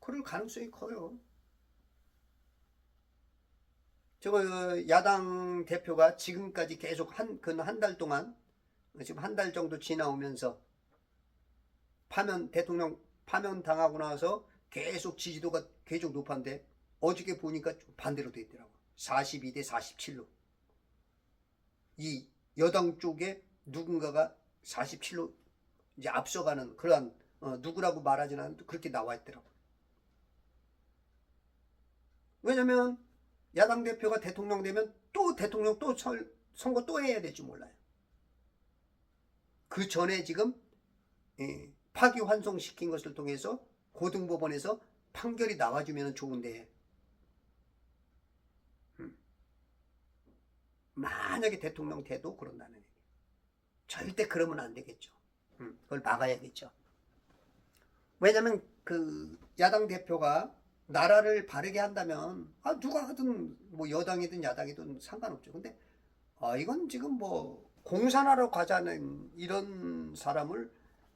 그럴 가능성이 커요. 저거 야당 대표가 지금까지 계속 한 달 동안, 지금 한 달 정도 지나오면서 대통령 파면 당하고 나서 계속 지지도가 계속 높았는데 어저께 보니까 반대로 돼 있더라고. 42대 47로. 이 여당 쪽에 누군가가 47로 이제 앞서가는 그러한, 누구라고 말하지는 않아도 그렇게 나와 있더라고. 왜냐면 야당 대표가 대통령 되면 또 대통령 또 선거 또 해야 될지 몰라요. 그 전에 지금 파기환송시킨 것을 통해서 고등법원에서 판결이 나와주면 좋은데, 만약에 대통령 돼도 그런다는 얘기. 절대 그러면 안 되겠죠. 그걸 막아야겠죠. 왜냐면 그 야당 대표가 나라를 바르게 한다면 누가 하든 뭐 여당이든 야당이든 상관없죠. 근데 이건 지금 뭐 공산화로 가자는 이런 사람을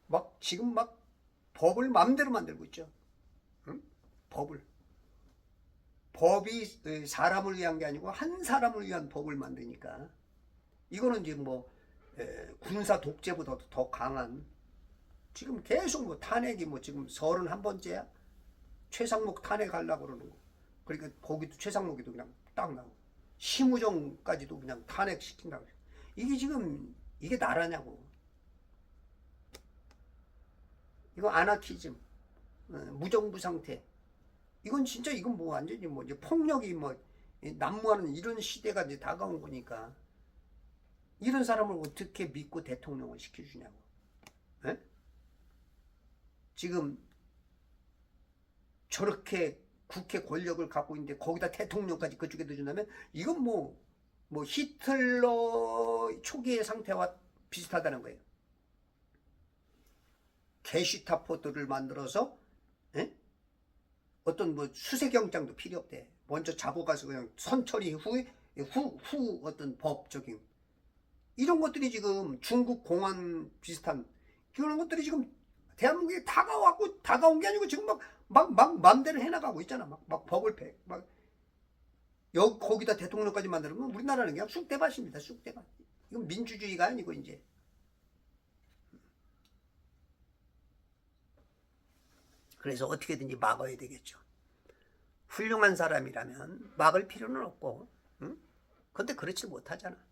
막 지금 막 법을 마음대로 만들고 있죠. 응? 법이 사람을 위한 게 아니고 한 사람을 위한 법을 만드니까 이거는 이제 뭐 군사 독재보다도 더 강한, 지금 계속 뭐 탄핵이 뭐 지금 31번째야. 최상목 탄핵하려고 그러는 거. 그러니까 거기도 최상목이도 그냥 딱 나오고 심우정까지도 그냥 탄핵시킨다고. 이게 지금 이게 나라냐고. 이거 아나키즘, 무정부 상태. 이건 진짜 이건 뭐 완전히 뭐 이제 폭력이 뭐 난무하는 이런 시대가 이제 다가온 거니까 이런 사람을 어떻게 믿고 대통령을 시켜주냐고. 에? 지금 저렇게 국회 권력을 갖고 있는데 거기다 대통령까지 그쪽에 넣어준다면 이건 뭐 히틀러 초기의 상태와 비슷하다는 거예요. 게슈타포들을 만들어서 어떤 뭐 수색영장도 필요 없대. 먼저 잡아가서 그냥 선처리 후 어떤 법적인 이런 것들이 지금 중국 공안 비슷한 그런 것들이 지금 대한민국에 다가온 게 아니고 지금 막 맘대로 해나가고 있잖아. 막 법을 거기다 대통령까지 만들면 우리나라는 그냥 쑥대밭입니다. 쑥대밭. 이건 민주주의가 아니고 이제. 그래서 어떻게든지 막아야 되겠죠. 훌륭한 사람이라면 막을 필요는 없고, 응? 근데 그렇지 못하잖아.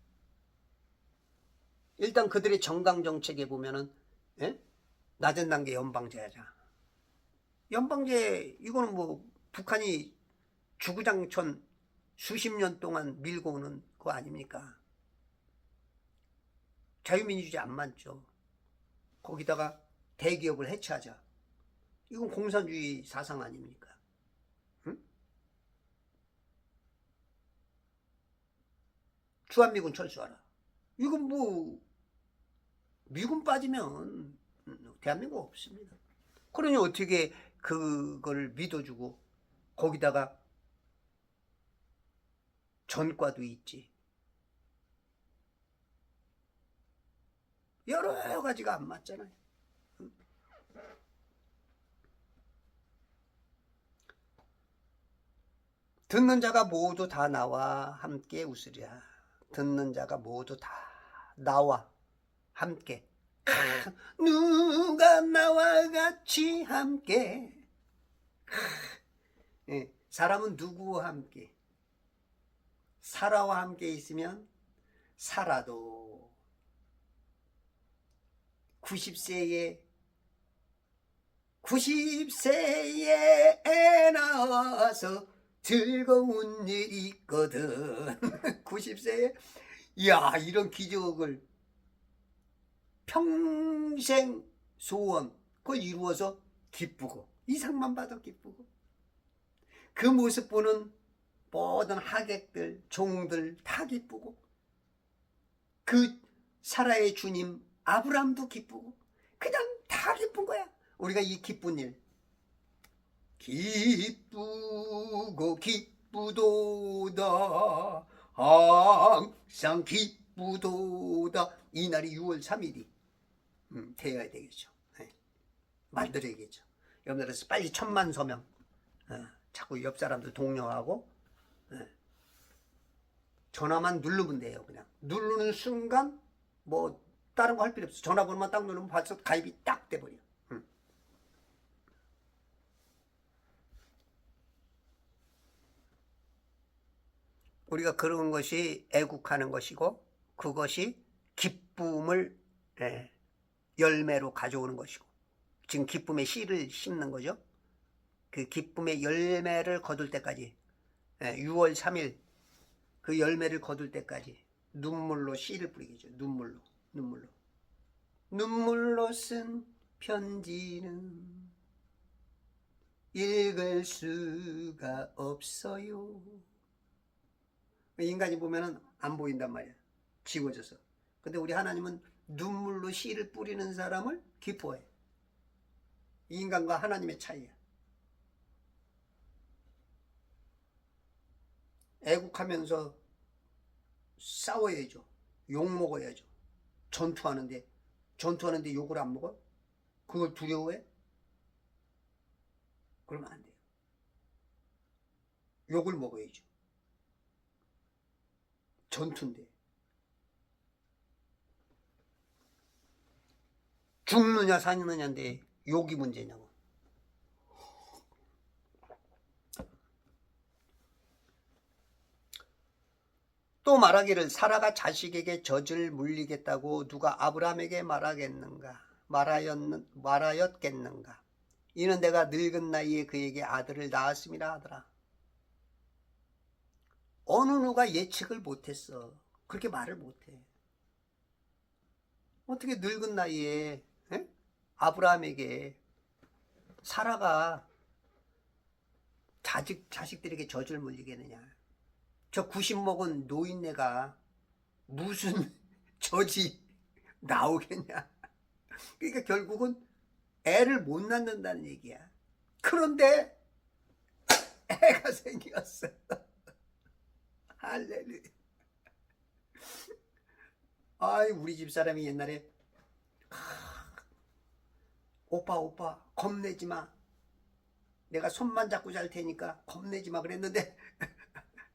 일단 그들의 정강정책에 보면은, 낮은 단계 연방제하자. 연방제, 이거는 뭐, 북한이 주구장천 수십 년 동안 밀고 오는 거 아닙니까? 자유민주주의 안 맞죠. 거기다가 대기업을 해체하자. 이건 공산주의 사상 아닙니까? 응? 주한미군 철수하라. 이건 뭐 미군 빠지면 대한민국 없습니다. 그러니 어떻게 그걸 믿어주고 거기다가 전과도 있지. 여러 가지가 안 맞잖아요. 듣는 자가 모두 다 나와 함께 웃으랴. 듣는 자가 모두 다 나와 함께. 누가 나와 같이 함께. 사람은 누구와 함께? 사라와 함께 있으면 사라도 90세에 애 낳아서 즐거운 일이 있거든. 90세에 이야 이런 기적을 평생 소원 그걸 이루어서 기쁘고 이상만 봐도 기쁘고 그 모습 보는 모든 하객들 종들 다 기쁘고 그 사라의 주님 아브람도 기쁘고 그냥 다 기쁜 거야. 우리가 이 기쁜 일 기쁘고 기쁘도다 항상 기쁘도다. 이날이 6월 3일이 되어야 되겠죠. 만들어야겠죠. 여러분들은 빨리 1000만 서명 자꾸 옆 사람들 독려하고 전화만 누르면 돼요. 그냥 누르는 순간 뭐 다른 거 할 필요 없어. 전화번호만 딱 누르면 벌써 가입이 딱 돼버려. 우리가 그런 것이 애국하는 것이고 그것이 기쁨을 열매로 가져오는 것이고 지금 기쁨의 씨를 심는 거죠. 그 기쁨의 열매를 거둘 때까지 6월 3일 그 열매를 거둘 때까지 눈물로 씨를 뿌리겠죠. 눈물로 쓴 편지는 읽을 수가 없어요. 인간이 보면은 안 보인단 말이야. 지워져서. 근데 우리 하나님은 눈물로 씨를 뿌리는 사람을 기뻐해. 인간과 하나님의 차이야. 애국하면서 싸워야죠. 욕 먹어야죠. 전투하는데 욕을 안 먹어? 그걸 두려워해? 그러면 안 돼요. 욕을 먹어야죠. 전투인데. 죽느냐 사느냐인데 욕이 문제냐고. 또 말하기를 사라가 자식에게 젖을 물리겠다고 누가 아브라함에게 말하였겠는가. 이는 내가 늙은 나이에 그에게 아들을 낳았음이라 하더라. 어느 누가 예측을 못했어. 그렇게 말을 못해. 어떻게 늙은 나이에 아브라함에게 사라가 자식들에게 젖을 물리겠느냐. 저 90 먹은 노인네가 무슨 젖이 나오겠냐. 그러니까 결국은 애를 못 낳는다는 얘기야. 그런데 애가 생겼어. 할렐루야. 아이, 우리 집사람이 옛날에 오빠 겁내지 마. 내가 손만 잡고 잘 테니까 겁내지 마 그랬는데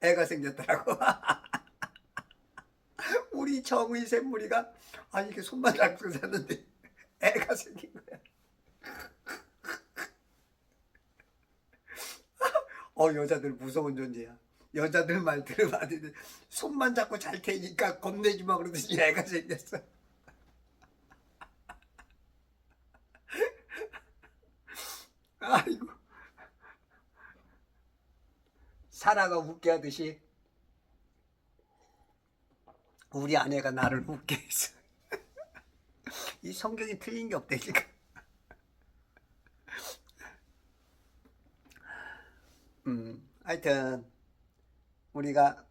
애가 생겼더라고. 우리 정의 샘물이가 이렇게 손만 잡고 잤는데 애가 생긴 거야. 여자들 무서운 존재야. 여자들 말 들으면 안 되는데 손만 잡고 잘 테니까 겁내지 마 그러더니 애가 생겼어. 아이고. 사라가 웃게 하듯이 우리 아내가 나를 웃게 했어. 이 성경이 틀린 게 없다니까. 하여튼 우리가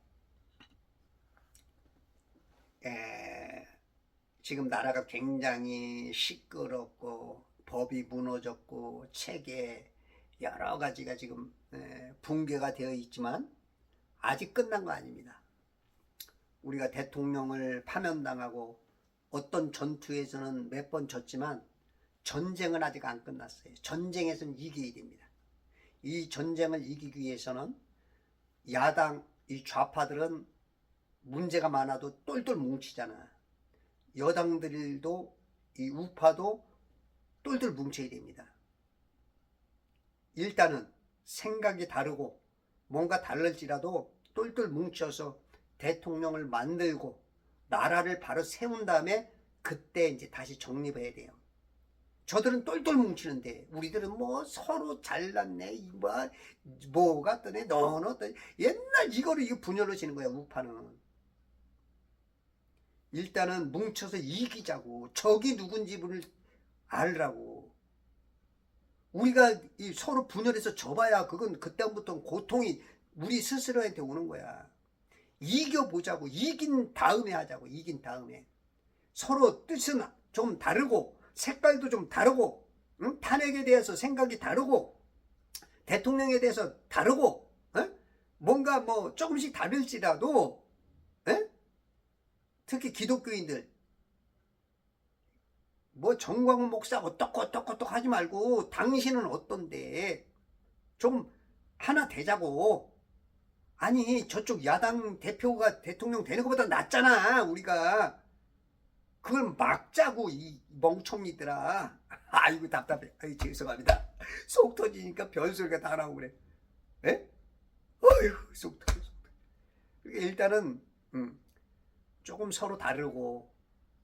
지금 나라가 굉장히 시끄럽고 법이 무너졌고 체계 여러 가지가 지금 붕괴가 되어 있지만 아직 끝난 거 아닙니다. 우리가 대통령을 파면당하고 어떤 전투에서는 몇 번 졌지만 전쟁은 아직 안 끝났어요. 전쟁에서는 이겨야 됩니다. 이 전쟁을 이기기 위해서는 야당, 이 좌파들은 문제가 많아도 똘똘 뭉치잖아. 여당들도 이 우파도 똘똘 뭉쳐야 됩니다. 일단은 생각이 다르고 뭔가 다를지라도 똘똘 뭉쳐서 대통령을 만들고 나라를 바로 세운 다음에 그때 이제 다시 정립해야 돼요. 저들은 똘똘 뭉치는데 우리들은 뭐 서로 잘났네, 뭐가 떠네, 너는 어떠네. 옛날 이거 분열로 지는 거야. 우파는 일단은 뭉쳐서 이기자고. 적이 누군지를 알라고. 우리가 서로 분열해서 져봐야 그건 그때부터 고통이 우리 스스로한테 오는 거야. 이겨보자고. 이긴 다음에 하자고. 이긴 다음에 서로 뜻은 좀 다르고 색깔도 좀 다르고, 탄핵에 대해서 생각이 다르고 대통령에 대해서 다르고, 뭔가 뭐 조금씩 다를지라도, 특히 기독교인들 뭐 정광훈 목사 어떡 하지 말고 당신은 어떤데 좀 하나 되자고. 아니 저쪽 야당 대표가 대통령 되는 것보다 낫잖아. 우리가 그걸 막자고. 이 멍청이들아. 아이고 답답해. 아이고 죄송합니다. 속 터지니까 별소리가 다 나오고 그래. 어휴 속 터져. 일단은 조금 서로 다르고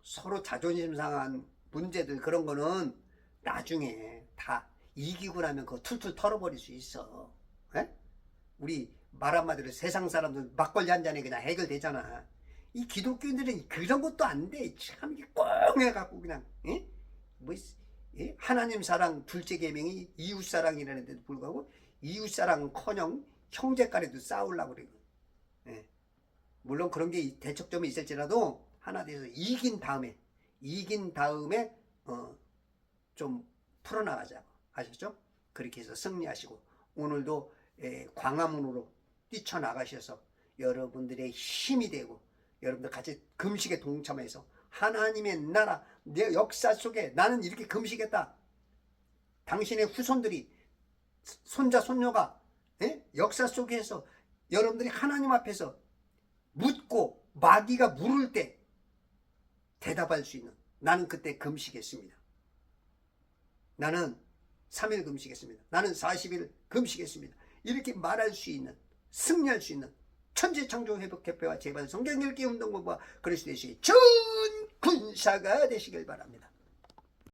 서로 자존심 상한 문제들, 그런 거는 나중에 다 이기고 나면 그거 툴툴 털어버릴 수 있어. 우리 말 한마디로 세상 사람들 막걸리 한 잔에 그냥 해결되잖아. 이 기독교인들은 그런 것도 안 돼. 참 이게 꽁 해갖고 그냥 하나님 사랑 둘째 계명이 이웃 사랑이라는데도 불구하고 이웃 사랑은커녕 형제 간에도 싸우려고 그래. 물론 그런 게 대척점이 있을지라도 하나 돼서 이긴 다음에 좀 풀어나가자고. 아셨죠? 그렇게 해서 승리하시고 오늘도 광화문으로 뛰쳐나가셔서 여러분들의 힘이 되고 여러분들 같이 금식에 동참해서 하나님의 나라, 내 역사 속에 나는 이렇게 금식했다. 당신의 후손들이 손자 손녀가 역사 속에서 여러분들이 하나님 앞에서 묻고 마귀가 물을 때 대답할 수 있는, 나는 그때 금식했습니다. 나는 3일 금식했습니다. 나는 40일 금식했습니다. 이렇게 말할 수 있는, 승리할 수 있는 천지창조회복협회와 제발 성경 읽기 운동본부와 그리스도의 전 군사가 되시길 바랍니다.